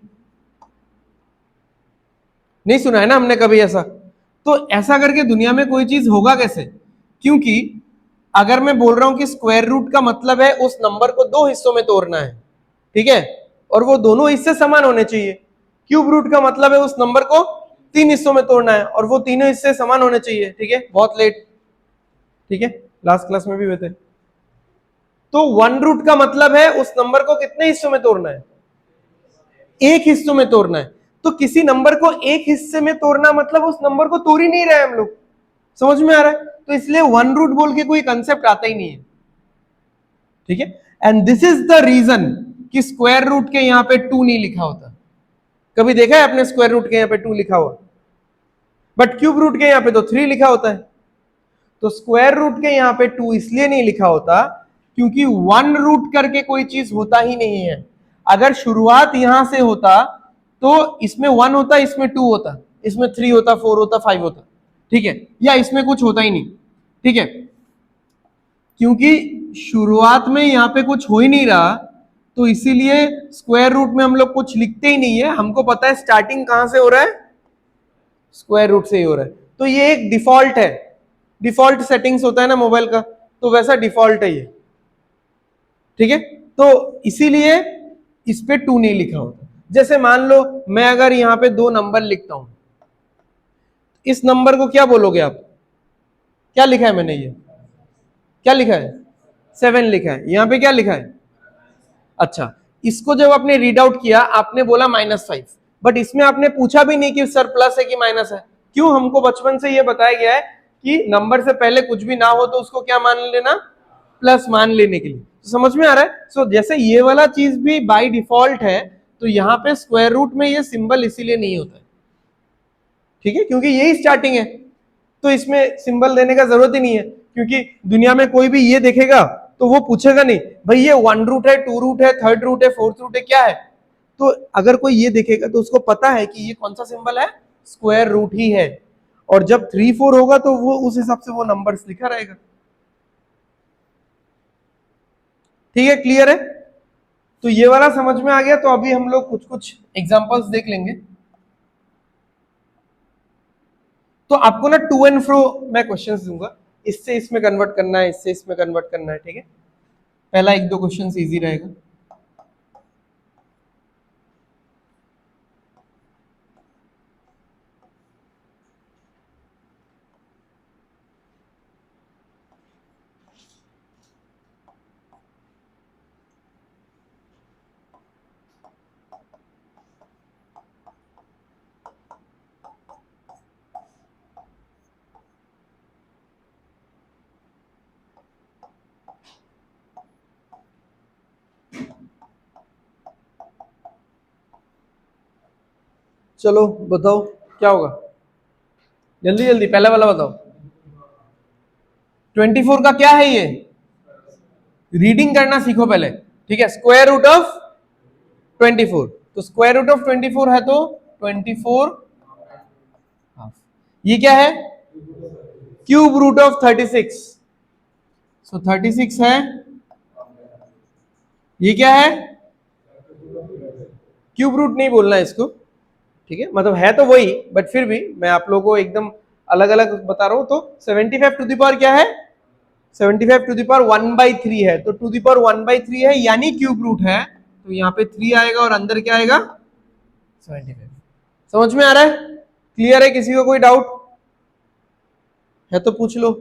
[SPEAKER 1] नहीं सुना है ना हमने कभी ऐसा। तो ऐसा करके दुनिया में कोई चीज होगा कैसे? क्योंकि अगर मैं बोल रहा हूं कि स्क्वायर रूट का मतलब है उस नंबर को दो हिस्सों में तोड़ना है, ठीक है, और वो दोनों हिस्से समान होने चाहिए। क्यूब रूट का मतलब है उस नंबर को तीन हिस्सों में तोड़ना है और वो तीनों हिस्से समान होने चाहिए। ठीक है, बहुत लेट। ठीक है, लास्ट क्लास में भी हुए थे। तो 1 रूट का मतलब है उस नंबर को कितने हिस्सों में तोड़ना है, एक हिस्सों में तोड़ना है। तो किसी नंबर को एक हिस्से में तोड़ना मतलब उस नंबर को तोड़ ही नहीं रहे हम लोग, समझ में आ रहा है। तो इसलिए 1 रूट बोल के कोई कंसेप्ट आता ही नहीं है, ठीक है। And this is the reason कि स्क्वायर रूट के यहां पे 2 नहीं लिखा होता। कभी देखा है आपने स्क्वायर रूट के यहां पे 2 लिखा हुआ, बट क्यूब रूट के यहां पे तो 3 लिखा होता है। तो स्क्वायर रूट के यहां पे 2 इसलिए नहीं लिखा होता क्योंकि 1 रूट करके कोई चीज होता ही नहीं है। अगर शुरुआत यहां से होता तो इसमें 1 होता, इसमें 2 होता, इसमें 3 होता, 4 होता, 5 होता, ठीक है, या इसमें कुछ होता ही नहीं, ठीक है। क्योंकि शुरुआत में यहां पे कुछ हो ही नहीं रहा, तो इसीलिए स्क्वायर रूट में हम लोग कुछ लिखते ही नहीं है। हमको पता है स्टार्टिंग कहां से हो रहा है, स्क्वायर रूट से ही हो रहा है। तो ये एक डिफॉल्ट है, डिफॉल्ट सेटिंग्स होता है ना मोबाइल का, तो वैसा डिफॉल्ट है ये, ठीक है। तो इसीलिए इस पे 2 नहीं लिखा होता। जैसे मान लो मैं अगर यहां पे 2 नंबर लिखता हूं, इस नंबर को क्या बोलोगे आप, क्या लिखा है मैंने, ये क्या लिखा है, 7 लिखा है। यहां पे क्या लिखा है, अच्छा, इसको जब आपने रीड आउट किया आपने बोला -5, बट इसमें आपने पूछा भी नहीं कि सर प्लस है कि माइनस है। क्यों, हमको बचपन से यह बताया गया है कि नंबर से पहले कुछ भी ना हो तो उसको क्या मान लेना, प्लस मान लेने के लिए। तो समझ में आ रहा है। सो जैसे ये वाला चीज भी बाय डिफॉल्ट है, तो यहाँ पे स्क्वायर रूट में ये सिंबल इसीलिए नहीं होता है, ठीक है, क्योंकि यही स्टार्टिंग है। तो इसमें सिंबल देने का जरूरत ही नहीं है, क्योंकि दुनिया में कोई भी ये देखेगा तो वो पूछेगा नहीं भाई ये 1 रूट है, 2 रूट है, 3rd रूट है, 4th रूट है, क्या है। तो अगर कोई ये देखेगा तो उसको पता है कि ये कौन सा सिंबल है, स्क्वायर रूट ही है। और जब 3, 4 होगा तो वो उस हिसाब से वो नंबर्स लिखा रहेगा, ठीक है, क्लियर है। तो ये वाला समझ में आ गया। तो अभी हम लोग कुछ कुछ एग्जांपल्स देख लेंगे। तो आपको ना टू एंड फ्रो मैं क्वेश्चंस दूंगा, इससे इसमें कन्वर्ट करना है, इससे इसमें कन्वर्ट करना है, ठीक है। पहला 1-2 क्वेश्चंस इजी रहेगा। चलो बताओ क्या होगा, जल्दी जल्दी पहला वाला बताओ। 24 का क्या है ये, रीडिंग करना सीखो पहले, ठीक है। स्क्वायर रूट ऑफ 24, तो स्क्वायर रूट ऑफ 24 है तो 24 हाफ। ये क्या है, क्यूब रूट ऑफ 36, सो 36 है। ये क्या है, क्यूब रूट नहीं बोलना है इसको, ठीक है, मतलब है तो वही, बट फिर भी मैं आप लोगों को एकदम अलग अलग बता रहा हूं। तो 75 टू द पावर क्या है, 75 टू द पावर 1/3 है, तो टू द पावर 1/3 है यानी क्यूब रूट है, तो यहाँ पे 3 आएगा और अंदर क्या आएगा 75। समझ में आ रहा है, क्लियर है, किसी को कोई डाउट है तो पूछ लो,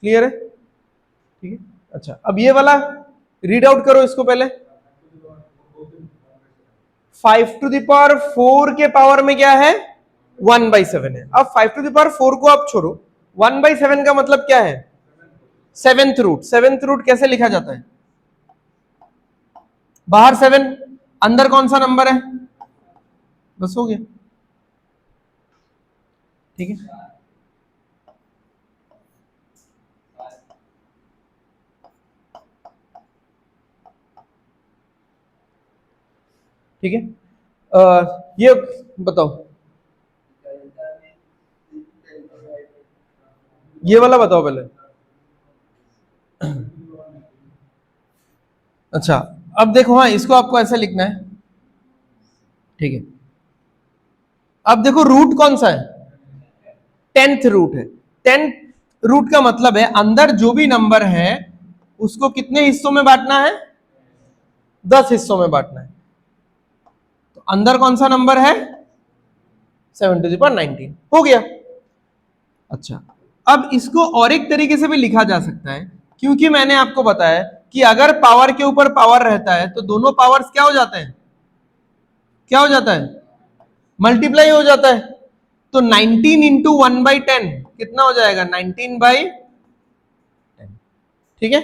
[SPEAKER 1] क्लियर है, ठीक है। अच्छा अब ये वाला रीड आउट करो इसको पहले। 5 टू द पावर 4 के पावर में क्या है, 1/7 है। अब 5 टू द पावर 4 को आप छोड़ो, 1/7 का मतलब क्या है, 7th रूट। 7th रूट कैसे लिखा जाता है, बाहर 7, अंदर कौन सा नंबर है, बस हो गया, ठीक है। ठीक है, ये बताओ, ये वाला बताओ पहले। अच्छा अब देखो, हाँ इसको आपको ऐसे लिखना है, ठीक है। अब देखो रूट कौन सा है, 10th रूट है। 10th रूट का मतलब है अंदर जो भी नंबर है उसको कितने हिस्सों में बांटना है, 10 हिस्सों में बांटना है। तो अंदर कौन सा नंबर है, 7 टू द पावर 19, हो गया। अच्छा अब इसको और एक तरीके से भी लिखा जा सकता है, क्योंकि मैंने आपको बताया कि अगर पावर के ऊपर पावर रहता है तो दोनों पावर्स क्या हो जाते हैं, क्या हो जाता है, मल्टीप्लाई हो जाता है। तो 19 इंटू 1/10 कितना हो जाएगा, 19/10। ठीक है,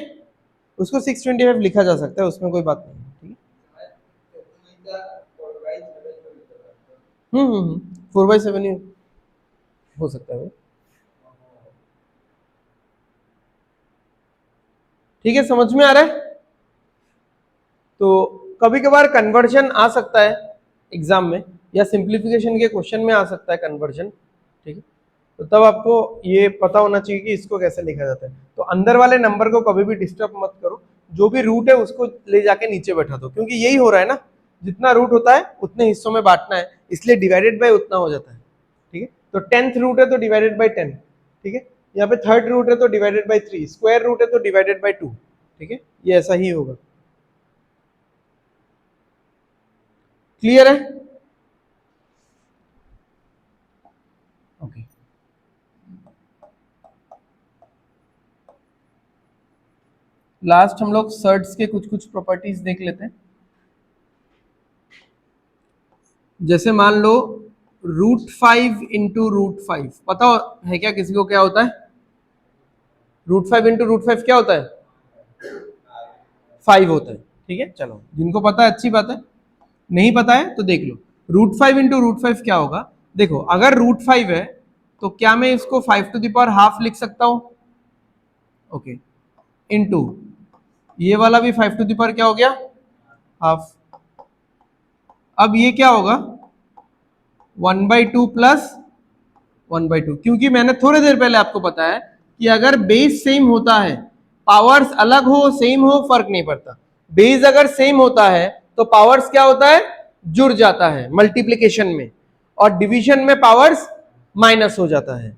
[SPEAKER 1] उसको 625 लिखा जा सकता है, उसमें कोई बात नहीं। ठीक है, 4/7 ही हो सकता है। ठीक है, समझ में आ रहा है। तो कभी कभार कन्वर्जन आ सकता है एग्जाम में, या सिंप्लीफिकेशन के क्वेश्चन में आ सकता है कन्वर्जन। ठीक है, तो तब आपको ये पता होना चाहिए कि इसको कैसे लिखा जाता है। तो अंदर वाले नंबर को कभी भी डिस्टर्ब मत करो, जो भी रूट है उसको ले जाके नीचे बैठा दो, क्योंकि यही हो रहा है ना, जितना रूट होता है उतने हिस्सों में बांटना है, इसलिए डिवाइडेड बाय उतना हो जाता है। ठीक है, तो 10th रूट है तो डिवाइडेड बाय 10। ठीक है, यहाँ पे 3rd रूट है तो डिवाइडेड बाय 3, स्क्वायर रूट है तो डिवाइडेड बाय 2। ठीक है, ये ऐसा ही होगा। क्लियर है? ओके, लास्ट हम लोग सर्ट्स के कुछ कुछ प्रॉपर्टीज देख लेते हैं। जैसे मान लो √5 इंटू √5, पता है क्या किसी को क्या होता है? √5 इंटू √5 क्या होता है? 5 होता है। ठीक है, चलो जिनको पता है अच्छी बात है, नहीं पता है तो देख लो। √5 इंटू √5 क्या होगा? देखो, अगर √5 है तो क्या मैं इसको 5⁻½ लिख सकता हूं? ओके, इंटू ये वाला भी 5 क्या हो गया, हाफ। अब ये क्या होगा, 1/2 प्लस 1/2, क्योंकि मैंने थोड़ी देर पहले आपको बताया कि अगर बेस सेम होता है, पावर्स अलग हो सेम हो फर्क नहीं पड़ता। बेस अगर सेम होता है तो पावर्स क्या होता है, जुड़ जाता है मल्टीप्लिकेशन में, और डिवीजन में पावर्स माइनस हो जाता है।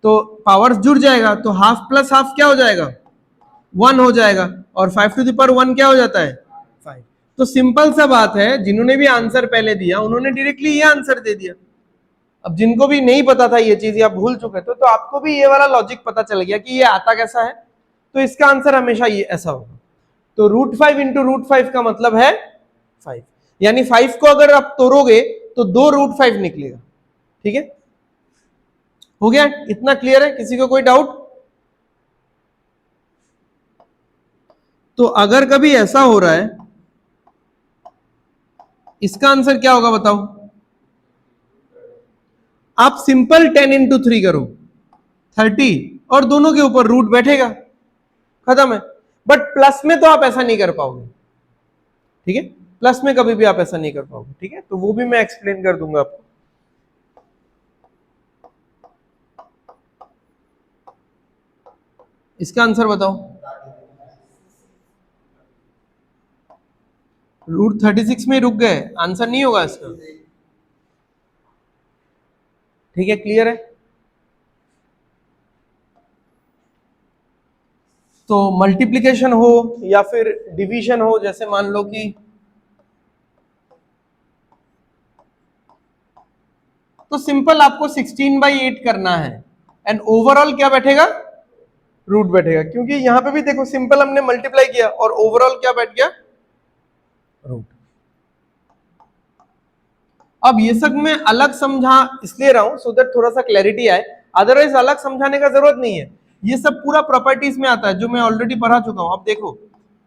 [SPEAKER 1] तो पावर्स जुड़ जाएगा तो हाफ प्लस हाफ क्या हो जाएगा, 1 हो जाएगा, और 5⁻1 क्या हो जाता है, 5। तो सिंपल सा बात है, जिन्होंने भी आंसर पहले दिया उन्होंने डायरेक्टली ये आंसर दे दिया। अब जिनको भी नहीं पता था ये चीज या भूल चुके थे, तो आपको भी ये वाला लॉजिक पता चल गया कि ये आता कैसा है। तो इसका आंसर हमेशा ये ऐसा होगा। तो √5 इंटू √5 का मतलब है 5, यानी 5 को अगर आप तोड़ोगे तो 2 √5 निकलेगा। ठीक है, हो गया, इतना क्लियर है? किसी को कोई डाउट? तो अगर कभी ऐसा हो रहा है, इसका आंसर क्या होगा बताओ? आप सिंपल 10 इंटू 3 करो, 30, और दोनों के ऊपर रूट बैठेगा, खत्म है। बट प्लस में तो आप ऐसा नहीं कर पाओगे। ठीक है, प्लस में कभी भी आप ऐसा नहीं कर पाओगे। ठीक है, तो वो भी मैं एक्सप्लेन कर दूंगा आपको। इसका आंसर बताओ। √36 में रुक गए, आंसर नहीं होगा इसका। ठीक है, क्लियर है? तो मल्टीप्लिकेशन हो या फिर डिवीजन हो, जैसे मान लो कि तो सिंपल आपको 16/8 करना है, एंड ओवरऑल क्या बैठेगा, रूट बैठेगा, क्योंकि यहां पे भी देखो सिंपल हमने मल्टीप्लाई किया और ओवरऑल क्या बैठ गया, रूट। अब ये सब मैं अलग समझा इसलिए रहा हूं सो दैट थोड़ा सा क्लैरिटी आए, अदरवाइज अलग समझाने का जरूरत नहीं है। ये सब पूरा प्रॉपर्टीज में आता है जो मैं ऑलरेडी पढ़ा चुका हूं। अब देखो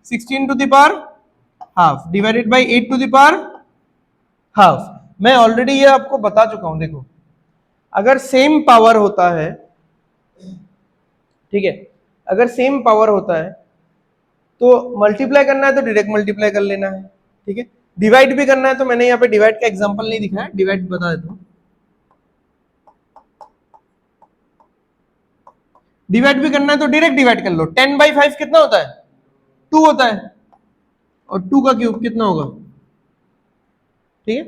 [SPEAKER 1] 16⁻½ डिवाइडेड बाई 8⁻½ मैं ऑलरेडी ये आपको बता चुका हूं। देखो, अगर सेम पावर होता है, ठीक है, अगर सेम पावर होता है तो मल्टीप्लाई करना है तो डायरेक्ट मल्टीप्लाई कर लेना है। ठीक है, डिवाइड भी करना है तो मैंने यहाँ पे डिवाइड का एग्जांपल नहीं दिखाया, डिवाइड बता देता हूं। डिवाइड भी करना है तो डायरेक्ट डिवाइड कर लो। 10/5 कितना होता है, 2 होता है, और 2 का क्यूब कितना होगा। ठीक है,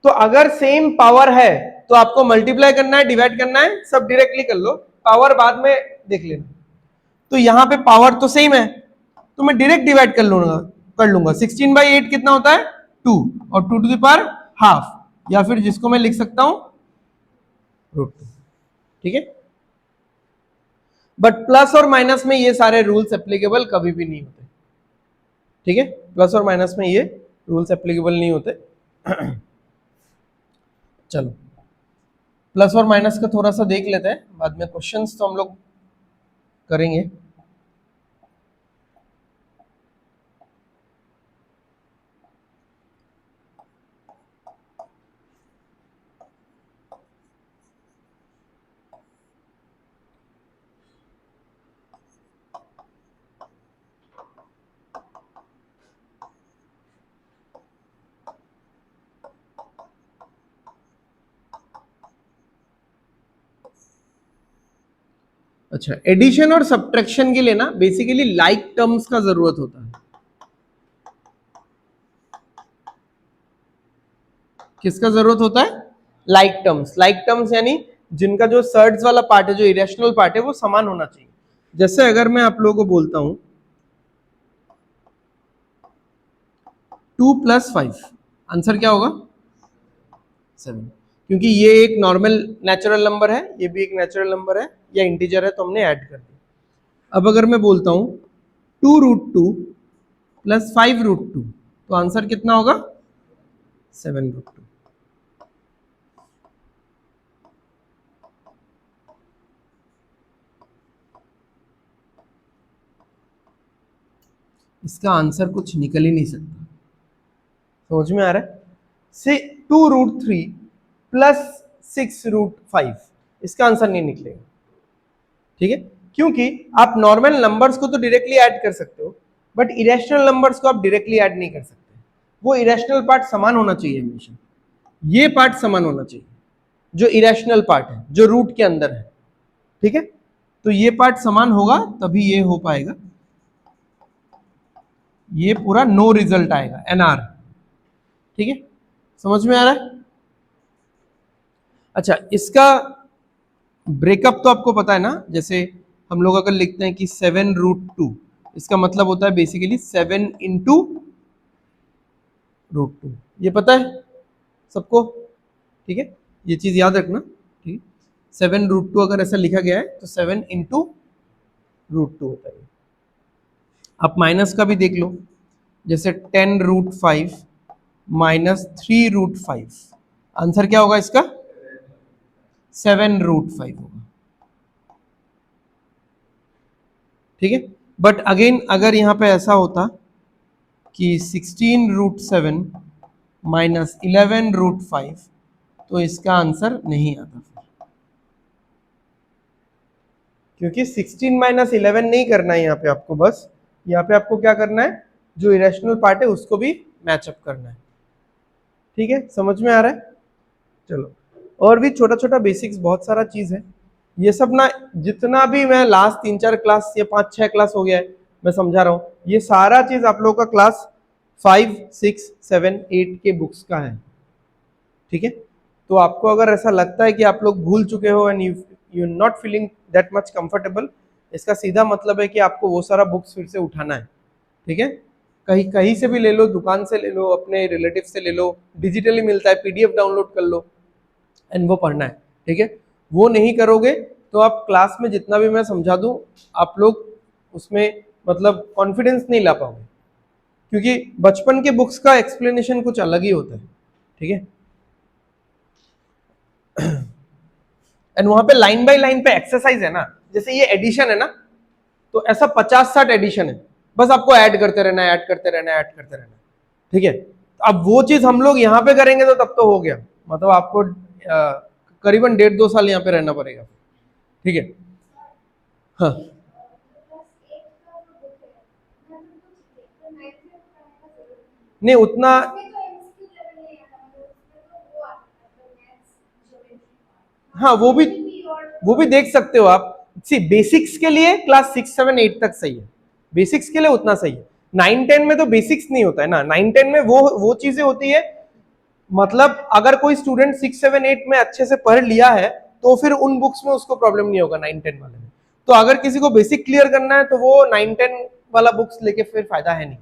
[SPEAKER 1] तो अगर सेम पावर है तो आपको मल्टीप्लाई करना है, डिवाइड करना है, सब डायरेक्टली कर लो, पावर बाद में देख लेना। तो यहां पे पावर तो सेम है तो मैं डायरेक्ट डिवाइड कर लूंगा 16/8 कितना होता है, 2, और 2⁻½ या फिर जिसको मैं लिख सकता हूं √2। ठीक है, बट प्लस और माइनस में ये सारे रूल्स एप्लीकेबल कभी भी नहीं होते, ठीक है, प्लस और माइनस में ये रूल्स एप्लीकेबल नहीं होते। चलो प्लस और माइनस का थोड़ा सा देख लेते हैं, बाद में क्वेश्चंस तो हम लोग करेंगे। अच्छा, एडिशन और सब्ट्रैक्शन के लिए ना बेसिकली लाइक टर्म्स का जरूरत होता है। किसका जरूरत होता है? Like terms. लाइक टर्म्स यानी जिनका जो सर्ड्स वाला पार्ट है, जो इरेशनल पार्ट है, वो समान होना चाहिए। जैसे अगर मैं आप लोगों को बोलता हूं 2 + 5, आंसर क्या होगा? 7, क्योंकि ये एक नॉर्मल नेचुरल नंबर है, ये भी एक नेचुरल नंबर है या इंटीजर है, तो हमने ऐड कर दिया। अब अगर मैं बोलता हूं 2√2 + 5√2, तो आंसर कितना होगा? 7√2। इसका आंसर कुछ निकल ही नहीं सकता, समझ में आ रहा है? से 2√3 + 6√5, इसका आंसर नहीं निकलेगा, ठीक है, क्योंकि आप नॉर्मल नंबर्स को तो डायरेक्टली ऐड कर सकते हो, बट इरेशनल नंबर्स को आप डायरेक्टली ऐड नहीं कर सकते। वो इरेशनल पार्ट समान होना चाहिए हमेशा, ये पार्ट समान होना चाहिए, जो इरेशनल पार्ट है, जो रूट के अंदर है, ठीक है, तो ये पार्ट समान होगा तभी ये हो पाएगा। ये पूरा नो रिजल्ट आएगा, NR, ठीक है, समझ में आ रहा है? अच्छा, इसका ब्रेकअप तो आपको पता है ना, जैसे हम लोग अगर लिखते हैं कि 7√2, इसका मतलब होता है बेसिकली 7 × √2, ये पता है सबको, ठीक है, ये चीज याद रखना, ठीक है, 7√2 अगर ऐसा लिखा गया है तो 7 × √2 होता है। आप माइनस का भी देख लो, जैसे 10√5 - 3√5, आंसर क्या होगा इसका? 7√5 होगा, ठीक है। बट अगेन अगर यहां पे ऐसा होता कि 16√7 - 11√5, तो इसका आंसर नहीं आता फिर, क्योंकि 16 - 11 नहीं करना है यहाँ पे आपको, बस यहाँ पे आपको क्या करना है, जो इरेशनल पार्ट है उसको भी मैचअप करना है, ठीक है, समझ में आ रहा है? चलो, और भी छोटा छोटा बेसिक्स बहुत सारा चीज है, ये सब ना जितना भी मैं लास्ट 3-4 क्लास या 5-6 क्लास हो गया है मैं समझा रहा हूँ, ये सारा चीज आप लोगों का क्लास 5, 6, 7, 8 के बुक्स का है, ठीक है। तो आपको अगर ऐसा लगता है कि आप लोग भूल चुके हो and you not feeling that much comfortable, इसका सीधा मतलब है कि आपको वो सारा बुक्स फिर से उठाना है, ठीक है, कहीं कहीं से भी ले लो, दुकान से ले लो, अपने रिलेटिव से ले लो, डिजिटली मिलता है, PDF डाउनलोड कर लो एंड वो पढ़ना है, ठीक है। वो नहीं करोगे तो आप क्लास में जितना भी मैं समझा दूं, आप लोग उसमें मतलब कॉन्फिडेंस नहीं ला पाओगे, क्योंकि बचपन के बुक्स का एक्सप्लेनेशन कुछ अलग ही होता है, ठीक है। एंड वहां पे लाइन बाय लाइन पे एक्सरसाइज है ना, जैसे ये एडिशन है ना, तो ऐसा 50-60 एडिशन है, बस आपको ऐड करते रहना है, ऐड करते रहना है, ऐड करते रहना है, ठीक है। अब वो चीज हम लोग यहाँ पे करेंगे तो तब तो हो गया, मतलब आपको करीबन 1.5-2 साल यहाँ पे रहना पड़ेगा, ठीक है। हाँ, नहीं उतना, हाँ वो भी देख सकते हो आप। सी बेसिक्स के लिए क्लास 6, 7, 8 तक सही है, बेसिक्स के लिए उतना सही है। 9, 10 में तो बेसिक्स नहीं होता है ना, 9, 10 में वो चीजें होती है, मतलब अगर कोई स्टूडेंट 6, 7, 8 में अच्छे से पढ़ लिया है तो फिर उन बुक्स में उसको प्रॉब्लम नहीं होगा 9, 10 वाले में। तो अगर किसी को बेसिक क्लियर करना है तो वो 9, 10 वाला बुक्स लेके फिर फायदा है नहीं,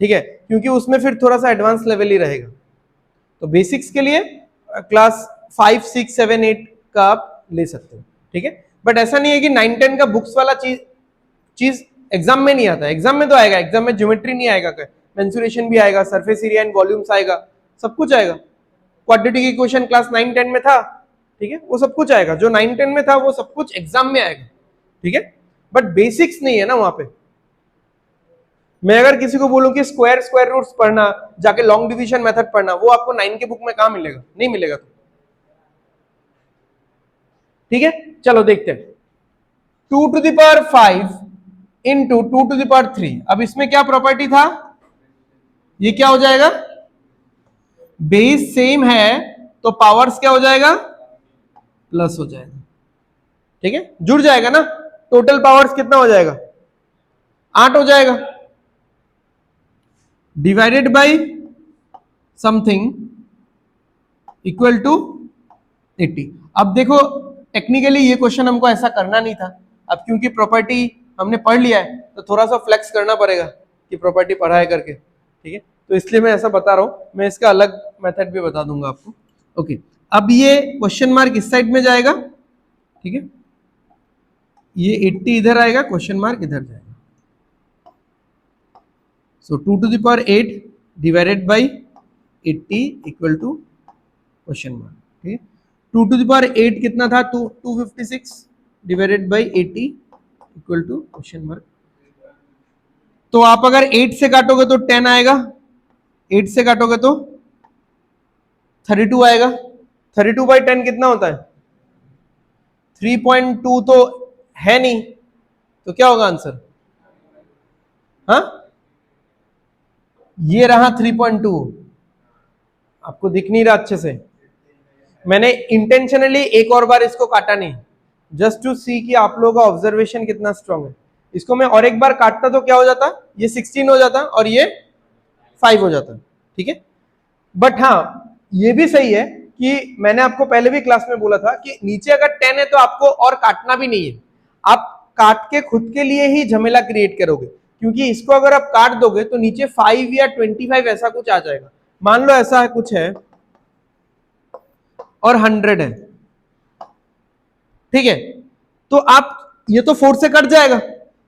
[SPEAKER 1] ठीक है, क्योंकि उसमें फिर थोड़ा सा एडवांस लेवल ही रहेगा। तो बेसिक्स के लिए क्लास 5, 6, 7, 8 का आप ले सकते हो, ठीक है। बट ऐसा नहीं है कि 9-10 का बुक्स वाला चीज एग्जाम में नहीं आता। एग्जाम में तो आएगा, एग्जाम में ज्योमेट्री नहीं आएगा, मेंसुरेशन भी आएगा, सरफेस एरिया एंड वॉल्यूम्स आएगा, सब कुछ आएगा। क्वाड्रेटिक इक्वेशन क्लास 9-10 में था, ठीक है, वो सब कुछ आएगा। जो 9-10 में था वो सब कुछ एग्जाम में आएगा, ठीक है, बट बेसिक्स नहीं है ना वहां पे। मैं अगर किसी को बोलूं कि स्क्वायर रूट्स पढ़ना, जाके लॉन्ग डिवीजन मेथड पढ़ना, वो आपको 9 के बुक में कहां मिलेगा? नहीं मिलेगा। तो ठीक है, चलो देखते हैं। 2⁵ इंटू 2⁵. अब इसमें क्या प्रॉपर्टी था? ये क्या हो जाएगा? बेस सेम है तो पावर्स क्या हो जाएगा? प्लस हो जाएगा, ठीक है, जुड़ जाएगा ना। टोटल पावर्स कितना हो जाएगा? 8 हो जाएगा, divided by something equal to 80। अब देखो, टेक्निकली ये क्वेश्चन हमको ऐसा करना नहीं था। अब क्योंकि प्रॉपर्टी हमने पढ़ लिया है तो थोड़ा सा फ्लेक्स करना पड़ेगा कि प्रॉपर्टी पढ़ा है करके, ठीक है, तो इसलिए मैं ऐसा बता रहा हूं। मैं इसका अलग मेथड भी बता दूंगा आपको। ओके, अब ये क्वेश्चन मार्क इस साइड में जाएगा, ठीक है, ये 80 इधर आएगा, क्वेश्चन मार्क इधर जाएगा। So 2⁸ divided by 80 equal to question mark, ठीक है। 2⁸ कितना था? 256 divided by 80 equal to question mark. तो आप अगर 8 से काटोगे तो 10 आएगा, 8 से काटोगे तो 32 आएगा। 32/10 कितना होता है? 3.2 तो है नहीं, तो क्या होगा आंसर? हाँ, ये रहा 3.2। आपको दिख नहीं रहा अच्छे से? मैंने इंटेंशनली एक और बार इसको काटा नहीं, जस्ट टू सी कि आप लोगों का ऑब्जर्वेशन कितना स्ट्रांग है। इसको मैं और एक बार काटता तो क्या हो जाता? ये 16 हो जाता और ये 5 हो जाता, ठीक है। बट हाँ, ये भी सही है कि मैंने आपको पहले भी क्लास में बोला था कि नीचे अगर 10 है तो आपको और काटना भी नहीं है, आप काट के खुद के लिए ही झमेला क्रिएट करोगे, क्योंकि इसको अगर आप काट दोगे तो नीचे 5 या 25 ऐसा कुछ आ जाएगा। मान लो ऐसा है कुछ है और 100 है, ठीक है, तो आप ये तो 4 से कट जाएगा,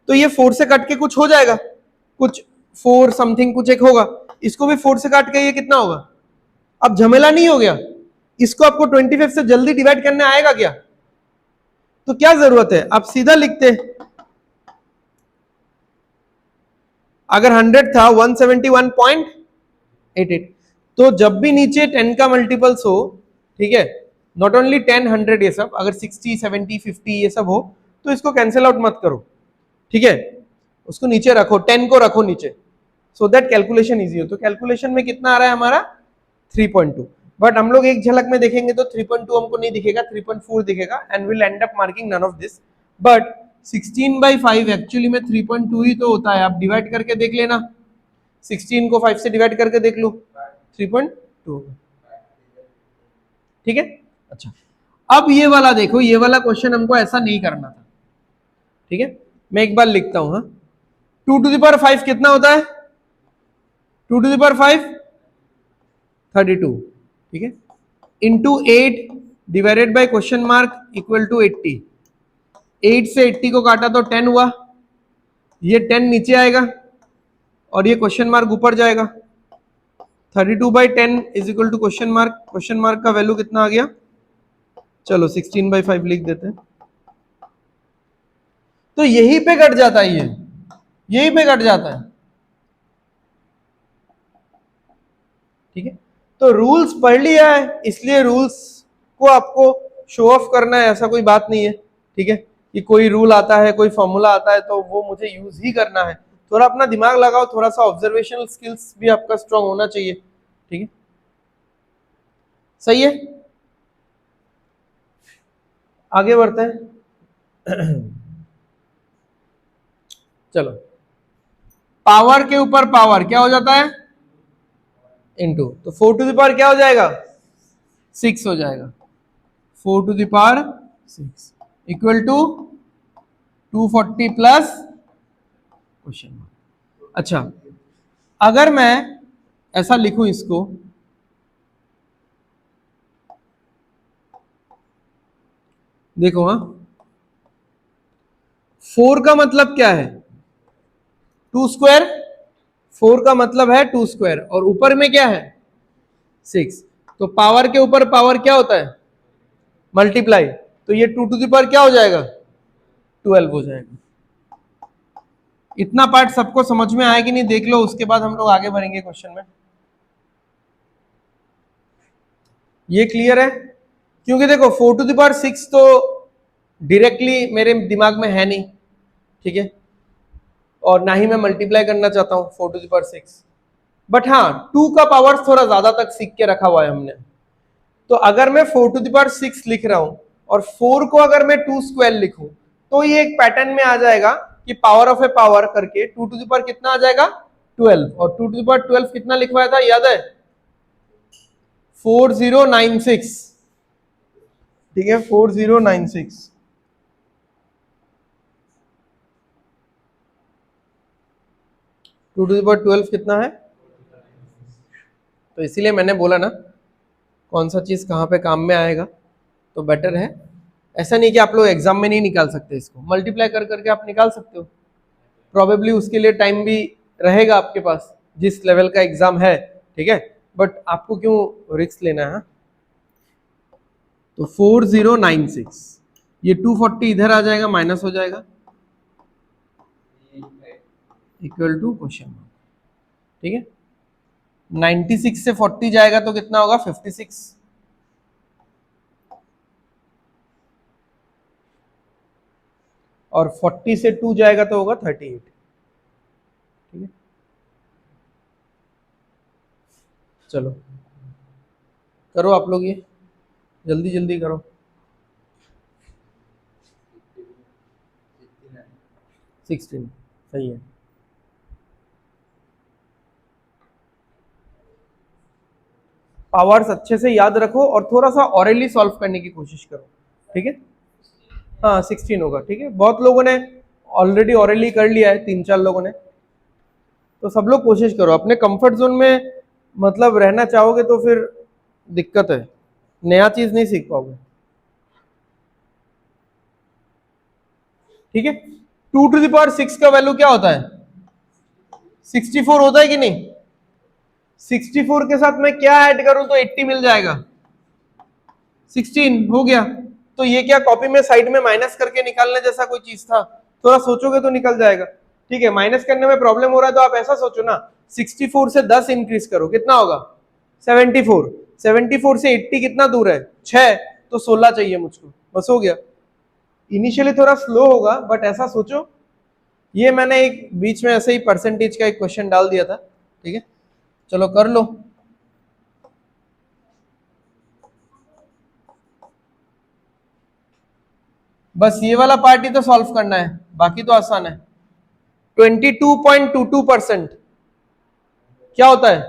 [SPEAKER 1] तो ये 4 से कट के कुछ हो जाएगा, कुछ 4 समथिंग कुछ एक होगा। इसको भी 4 से काट के ये कितना होगा? अब झमेला नहीं हो गया। इसको आपको 25 से जल्दी डिवाइड करने आएगा क्या? तो क्या जरूरत है, आप सीधा लिखते, अगर 100 था 171.88, तो जब भी नीचे 10 का मल्टीपल्स हो, ठीक है, नॉट ओनली 10, 100 ये सब, अगर 60, 70, 50 ये सब हो तो इसको कैंसिल आउट मत करो, ठीक है, उसको नीचे रखो, 10 को रखो नीचे, सो दैट कैलकुलेशन इजी हो। तो कैलकुलेशन में कितना आ रहा है हमारा? 3.2। बट हम लोग एक झलक में देखेंगे तो 3.2 हमको नहीं दिखेगा, 3.4 दिखेगा, and will end up marking none of this. But 16/5 actually में 3.2 ही तो होता है। आप डिवाइड करके देख लेना, 16 को 5 से डिवाइड करके देख लो, 3.2, ठीक है। अच्छा, अब ये वाला देखो, ये वाला क्वेश्चन हमको ऐसा नहीं करना था, ठीक है, मैं एक बार लिखता हूं। हाँ, 2⁵ कितना होता है? 2⁵ 32, ठीक है, into 8 divided by question mark equal to 80। 8 से 80 को काटा तो 10 हुआ, ये 10 नीचे आएगा और ये क्वेश्चन मार्क ऊपर जाएगा। 32/10 is equal to question mark, question mark का वैल्यू कितना आ गया? चलो 16/5 लिख देते हैं। तो यहीं पे कट जाता है, ये यहीं पे कट जाता है, ठीक है। तो रूल्स पढ़ लिया है, इसलिए रूल्स को आपको शो ऑफ करना है, ऐसा कोई बात नहीं है, ठीक है, कि कोई रूल आता है, कोई फॉर्मूला आता है तो वो मुझे यूज ही करना है। थोड़ा अपना दिमाग लगाओ, थोड़ा सा ऑब्जर्वेशनल स्किल्स भी आपका स्ट्रांग होना चाहिए, ठीक है, सही है। आगे बढ़ते हैं। चलो, पावर के ऊपर पावर क्या हो जाता है? इनटू, तो 4 क्या हो जाएगा? 6 हो जाएगा। 4 6 equal to 240 plus question mark. अच्छा, अगर मैं ऐसा लिखूं इसको, देखो, हाँ, 4 का मतलब क्या है? 2 स्क्वायर। 4 का मतलब है 2 स्क्वायर, और ऊपर में क्या है? 6। तो पावर के ऊपर पावर क्या होता है? मल्टीप्लाई। तो ये 2 टू द पावर क्या हो जाएगा? 12 हो जाएगा। इतना पार्ट सबको समझ में आया कि नहीं देख लो, उसके बाद हम लोग आगे बढ़ेंगे क्वेश्चन में। ये क्लियर है? क्योंकि देखो 4 टू द पावर 6 तो डायरेक्टली मेरे दिमाग में है नहीं, ठीक है, और ना ही मैं मल्टीप्लाई करना चाहता हूं 4 टू द पावर 6। बट हाँ, 2 का पावर थोड़ा ज्यादा तक सीख के रखा हुआ है हमने। तो अगर मैं 4 टू द पावर 6 लिख रहा हूं और 4 को अगर मैं 2 स्क्वायर लिखूं, तो ये एक पैटर्न में आ जाएगा कि पावर ऑफ ए पावर करके 2 टू द पावर कितना आ जाएगा? 12। और 2 टू द पावर 12 कितना लिखवाया था, याद है? 4096। ठीक है, 4096। टू टू द पावर 12 कितना है? तो इसीलिए मैंने बोला ना, कौन सा चीज कहाँ पे काम में आएगा तो बेटर है। ऐसा नहीं कि आप लोग एग्जाम में नहीं निकाल सकते, इसको मल्टीप्लाई कर करके आप निकाल सकते हो। प्रोबेबली उसके लिए टाइम भी रहेगा आपके पास, जिस लेवल का एग्जाम है, ठीक है, बट आपको क्यों रिस्क लेना है? तो 4096, ये 240 इधर आ जाएगा, माइनस हो जाएगा, इक्वल टू क्वेश्चन मार्क। ठीक है, 96 से 40 जाएगा तो कितना होगा? 56। और 40 से 2 जाएगा तो होगा 38। ठीक है, चलो करो आप लोग, ये जल्दी जल्दी करो। 16 सही है। पावर्स अच्छे से याद रखो और थोड़ा सा ऑरली सॉल्व करने की कोशिश करो, ठीक है। हाँ 16 होगा, ठीक है। बहुत लोगों ने ऑलरेडी ऑरली कर लिया है, 3-4 लोगों ने। तो सब लोग कोशिश करो, अपने कंफर्ट जोन में मतलब रहना चाहोगे तो फिर दिक्कत है, नया चीज नहीं सीख पाओगे, ठीक है। 2 टू द पावर 6 का वैल्यू क्या होता है? 64 होता है कि नहीं? 64 के साथ मैं क्या ऐड करूं तो 80 मिल जाएगा? 16 हो गया। तो ये क्या कॉपी में साइड में माइनस करके निकालने जैसा कोई चीज था? थोड़ा सोचोगे तो निकल जाएगा, ठीक है। माइनस करने में प्रॉब्लम हो रहा है तो आप ऐसा सोचो ना, 64 से 10 इंक्रीज करो, कितना होगा? 74। 74 से 80 कितना दूर है? 6, तो 16 चाहिए मुझको, बस हो गया। इनिशियली थोड़ा स्लो होगा बट ऐसा सोचो। ये मैंने एक बीच में ऐसे ही परसेंटेज का एक क्वेश्चन डाल दिया था, ठीक है, चलो कर लो। बस ये वाला पार्ट ही तो सॉल्व करना है, बाकी तो आसान है। 22.22% क्या होता है?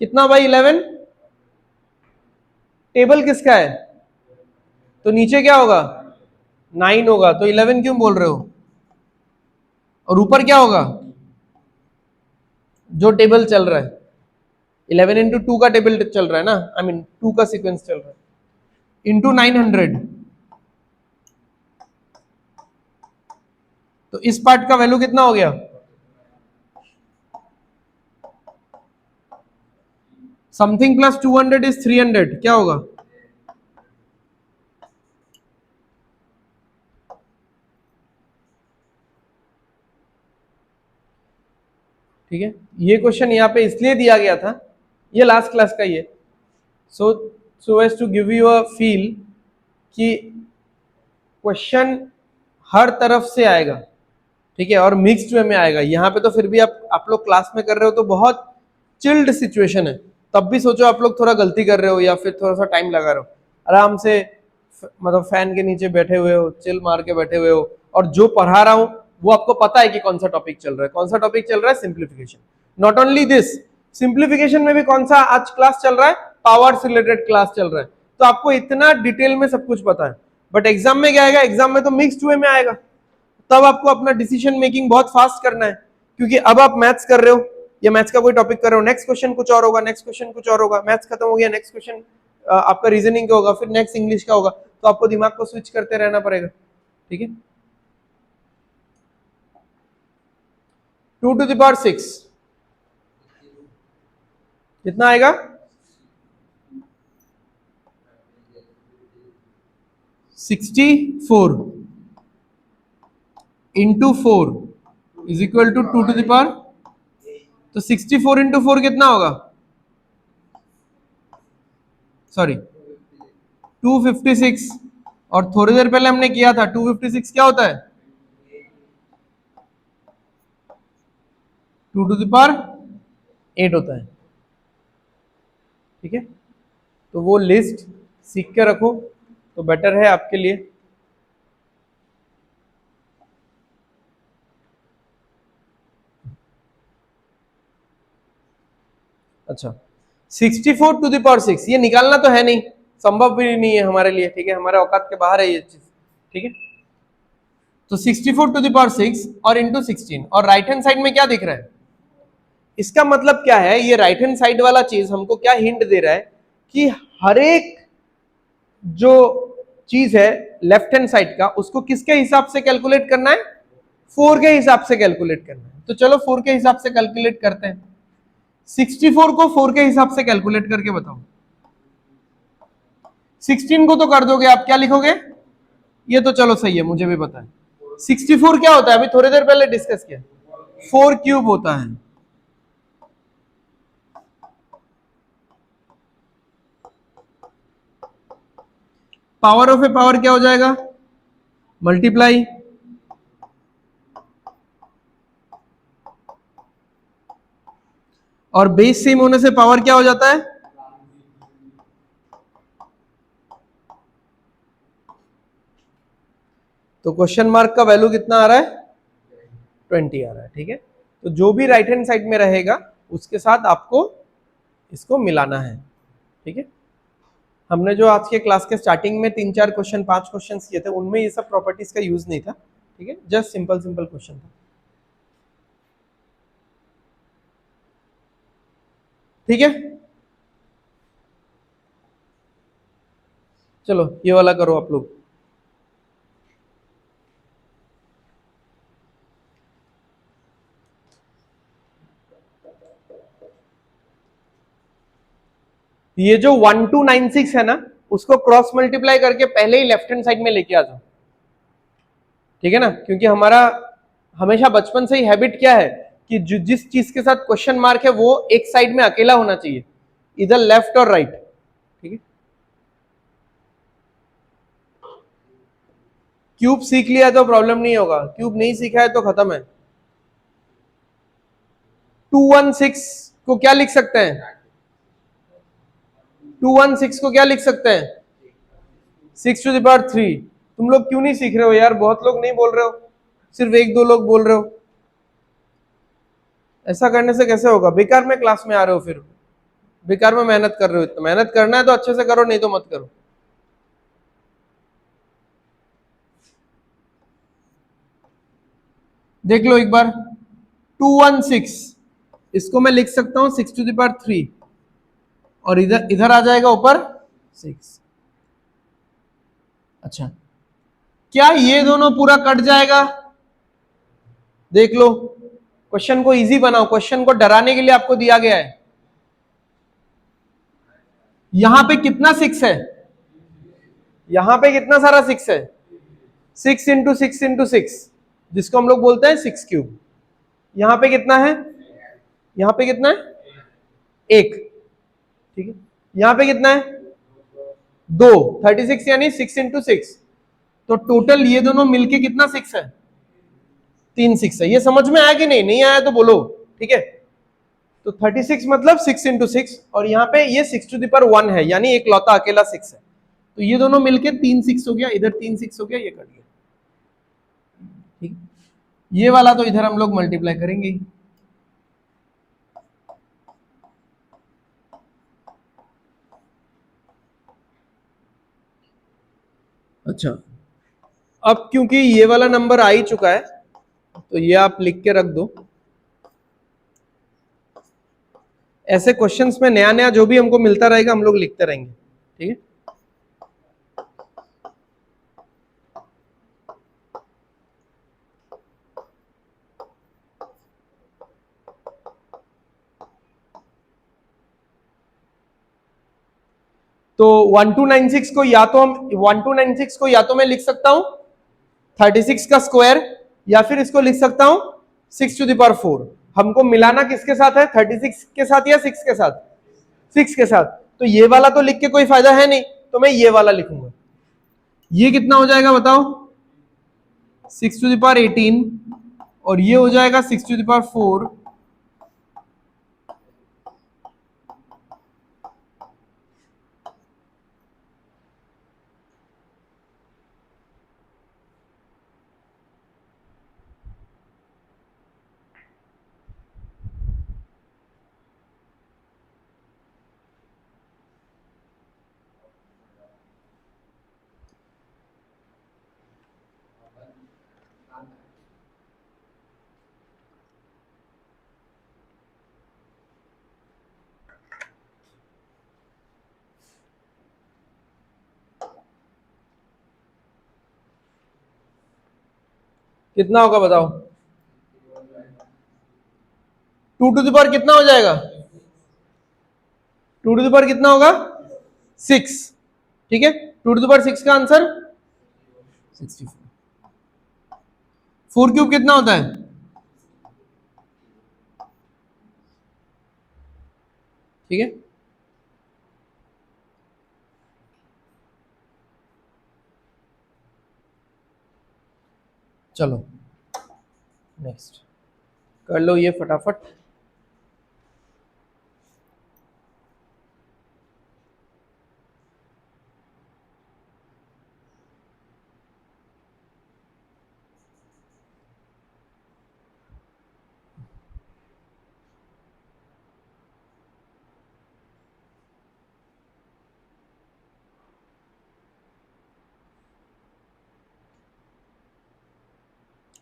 [SPEAKER 1] कितना बाई 11? टेबल किसका है? तो नीचे क्या होगा? 9 होगा, तो 11 क्यों बोल रहे हो? और ऊपर क्या होगा? जो टेबल चल रहा है 11 इंटू 2 का टेबल चल रहा है ना, आई मीन 2 का सीक्वेंस चल रहा है, इंटू 900। तो इस पार्ट का वैल्यू कितना हो गया? समथिंग प्लस 200 इज 300, क्या होगा? ठीक है, ये क्वेश्चन यहाँ पे इसलिए दिया गया था, ये लास्ट क्लास का ही है, so as to give you a feel कि क्वेश्चन हर तरफ से आएगा, ठीक है, और मिक्स्ड वे में आएगा। यहाँ पे तो फिर भी आप लोग क्लास में कर रहे हो तो बहुत चिल्ड सिचुएशन है, तब भी सोचो आप लोग थोड़ा गलती कर रहे हो या फिर थोड़ा सा टाइम लगा रहे हो, आराम से मतलब फैन के नीचे बैठे हुए हो, चिल मार के बैठे हुए हो, और जो पढ़ा रहा हूं वो आपको पता है कि कौन सा टॉपिक चल रहा है। कौन सा टॉपिक चल रहा है? Simplification. Not only this, simplification में भी कौन सा आज क्लास चल रहा है? पावर से रिलेटेड क्लास चल रहा है। तो आपको इतना डिटेल में सब कुछ पता है, बट एग्जाम में क्या आएगा? एग्जाम में तो मिक्स्ड वे में आएगा, तब आपको अपना डिसीजन मेकिंग बहुत फास्ट करना है, क्योंकि अब आप मैथ्स कर रहे हो या मैथ्स का कोई टॉपिक कर रहे हो, नेक्स्ट क्वेश्चन कुछ और होगा, नेक्स्ट क्वेश्चन कुछ और होगा, मैथ्स खत्म हो गया, नेक्स्ट क्वेश्चन आपका रीजनिंग का होगा, फिर नेक्स्ट इंग्लिश का होगा, तो आपको दिमाग को स्विच करते रहना पड़ेगा, ठीक है। 2 to the power 6 कितना आएगा? 64 into 4 is equal to 2 to the power, तो 64 इंटू 4 कितना होगा? सॉरी 256, और थोड़ी देर पहले हमने किया था 256 क्या होता है? 2 to the power 8 होता है। ठीक है, तो वो लिस्ट सीख के रखो तो बेटर है आपके लिए। अच्छा, 64 टू द पावर 6 ये निकालना तो है नहीं, संभव भी नहीं है हमारे लिए। ठीक है, हमारे औकात के बाहर है ये चीज। ठीक है, तो 64 टू द पावर 6 और इंटू 16, और राइट हैंड साइड में क्या दिख रहा है? इसका मतलब क्या है? ये राइट हैंड साइड वाला चीज हमको क्या हिंट दे रहा है कि हर एक जो चीज है लेफ्ट हैंड साइड का, उसको किसके हिसाब से कैलकुलेट करना है? 4 के हिसाब से कैलकुलेट करना है। तो चलो 4 के हिसाब से कैलकुलेट करते हैं। 64 को 4 के हिसाब से कैलकुलेट करके बताओ। 16 को तो कर दोगे आप, क्या लिखोगे? ये तो चलो सही है, मुझे भी पता है। 64 क्या होता है? अभी थोड़ी देर पहले डिस्कस किया, 4 क्यूब होता है। पावर ऑफ ए पावर क्या हो जाएगा? मल्टीप्लाई, और बेस सेम होने से पावर क्या हो जाता है? तो क्वेश्चन मार्क का वैल्यू कितना आ रहा है? 20 आ रहा है। ठीक है, तो जो भी राइट हैंड साइड में रहेगा उसके साथ आपको इसको मिलाना है। ठीक है, हमने जो आज के क्लास के स्टार्टिंग में 3-4 क्वेश्चन 5 क्वेश्चन किए थे, उनमें ये सब प्रॉपर्टीज का यूज नहीं था। ठीक है, जस्ट सिंपल सिंपल क्वेश्चन था। ठीक है, चलो ये वाला करो आप लोग। ये जो 1296 है ना, उसको क्रॉस मल्टीप्लाई करके पहले ही लेफ्ट हैंड साइड में लेके आ जाओ। ठीक है ना, क्योंकि हमारा हमेशा बचपन से ही हैबिट क्या है कि जिस चीज के साथ क्वेश्चन मार्क है वो एक साइड में अकेला होना चाहिए, इधर लेफ्ट और राइट। ठीक है, क्यूब सीख लिया तो प्रॉब्लम नहीं होगा, क्यूब नहीं सीखा है तो खत्म है। 216 को क्या लिख सकते हैं? 216 को क्या लिख सकते हैं? 6 टू द पावर 3। तुम लोग क्यों नहीं सीख रहे हो यार? बहुत लोग नहीं बोल रहे हो, सिर्फ 1-2 लोग बोल रहे हो। ऐसा करने से कैसे होगा? बेकार में क्लास में आ रहे हो, फिर बेकार में मेहनत कर रहे हो। तो मेहनत करना है तो अच्छे से करो, नहीं तो मत करो। देख लो एक बार, 216 इसको मैं लिख सकता हूं 6 टू द पावर 3, और इधर इधर आ जाएगा ऊपर 6। अच्छा, क्या ये दोनों पूरा कट जाएगा? देख लो, क्वेश्चन को इजी बनाओ, क्वेश्चन को डराने के लिए आपको दिया गया है। यहां पे कितना 6 है? यहां पे कितना सारा 6 है? 6 इंटू 6 इंटू 6, जिसको हम लोग बोलते हैं 6 क्यूब। यहां पे कितना है? यहां पे कितना है? 1। ठीक है, यहां पे कितना है? 2। 36 यानी 6 इंटू 6, तो टोटल ये दोनों मिलके कितना 6 है? 3 6 है। ये समझ में आया कि नहीं? नहीं आया तो बोलो। ठीक है, तो 36 मतलब 6 इंटू 6, और यहाँ पे ये 6 टू द पावर 1 है, यानी एक लौता अकेला 6 है। तो ये दोनों मिलके 3 6 हो गया, इधर 3 6 हो गया, ये कट गया। ठीक, ये वाला तो इधर हम लोग मल्टीप्लाई करेंगे ही। अच्छा, अब क्योंकि ये वाला नंबर आ ही चुका है, तो ये आप लिख के रख दो। ऐसे क्वेश्चंस में नया नया जो भी हमको मिलता रहेगा हम लोग लिखते रहेंगे। ठीक है, तो 1296 को या तो हम 1296 को या तो मैं लिख सकता हूं 36 का स्क्वायर, या फिर इसको लिख सकता हूं 6 टू द पावर 4। हमको मिलाना किसके साथ है, 36 के साथ या 6 के साथ, 6 के साथ। तो ये वाला तो लिख के कोई फायदा है नहीं, तो मैं ये वाला लिखूंगा। ये कितना हो जाएगा बताओ, 6 टू द पावर 18, और ये हो जाएगा 6 टू द पावर 4। कितना होगा बताओ, 2 टू द पावर कितना हो जाएगा, 2 टू द पावर कितना होगा, 6। ठीक है, 2 टू द पावर 6 का आंसर 64। 4 क्यूब कितना होता है, ठीक है। चलो नेक्स्ट कर लो ये फटाफट।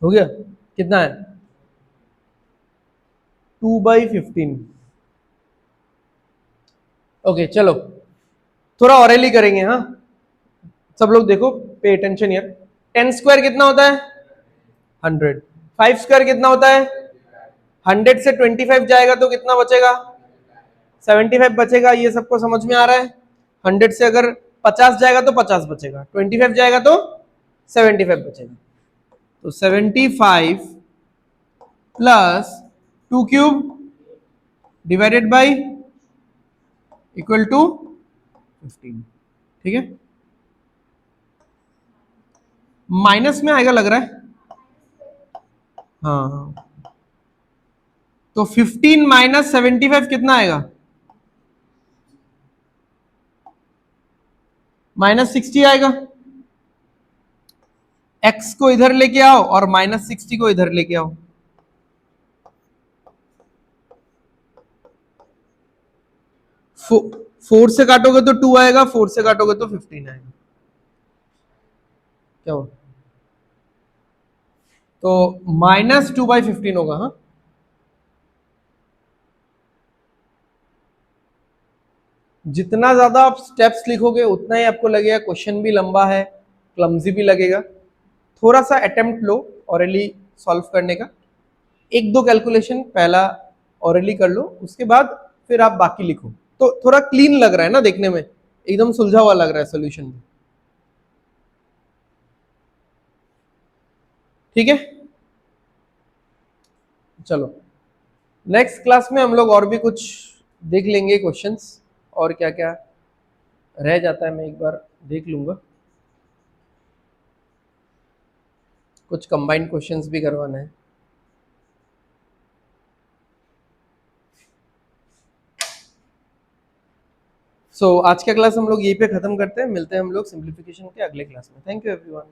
[SPEAKER 1] हो गया, कितना है, 2/15। ओके चलो थोड़ा ऑरेली करेंगे। हाँ सब लोग देखो, पे अटेंशन यार। 10 स्क्वायर कितना होता है, 100। 5 स्क्वायर कितना होता है, 100 से 25 जाएगा तो कितना बचेगा, 75 बचेगा। ये सबको समझ में आ रहा है। 100 से अगर 50 जाएगा तो 50 बचेगा, 25 जाएगा तो 75 बचेगा। तो 75 plus 2 cube divided by equal to 15। ठीक है, माइनस में आएगा लग रहा है। हाँ तो 15 माइनस 75 कितना आएगा, -60 आएगा। x को इधर लेके आओ और -60 को इधर लेके आओ। फोर से काटोगे तो 2 आएगा, 4 से काटोगे तो 15 आएगा। क्या हो, तो -2/15 होगा। हाँ जितना ज्यादा आप स्टेप्स लिखोगे उतना ही आपको लगेगा क्वेश्चन भी लंबा है, क्लमजी भी लगेगा। थोड़ा सा अटेम्प्ट लो ऑरेली सॉल्व करने का, एक दो कैलकुलेशन पहला ऑरेली कर लो, उसके बाद फिर आप बाकी लिखो। तो थोड़ा क्लीन लग रहा है ना देखने में, एकदम सुलझा हुआ लग रहा है सोल्यूशन भी। ठीक है चलो नेक्स्ट क्लास में हम लोग और भी कुछ देख लेंगे क्वेश्चंस, और क्या क्या रह जाता है मैं एक बार देख लूंगा। कुछ कंबाइंड क्वेश्चंस भी करवाना है। आज का क्लास हम लोग यहीं पे खत्म करते हैं। मिलते हैं हम लोग सिंप्लीफिकेशन के अगले क्लास में। Thank you everyone.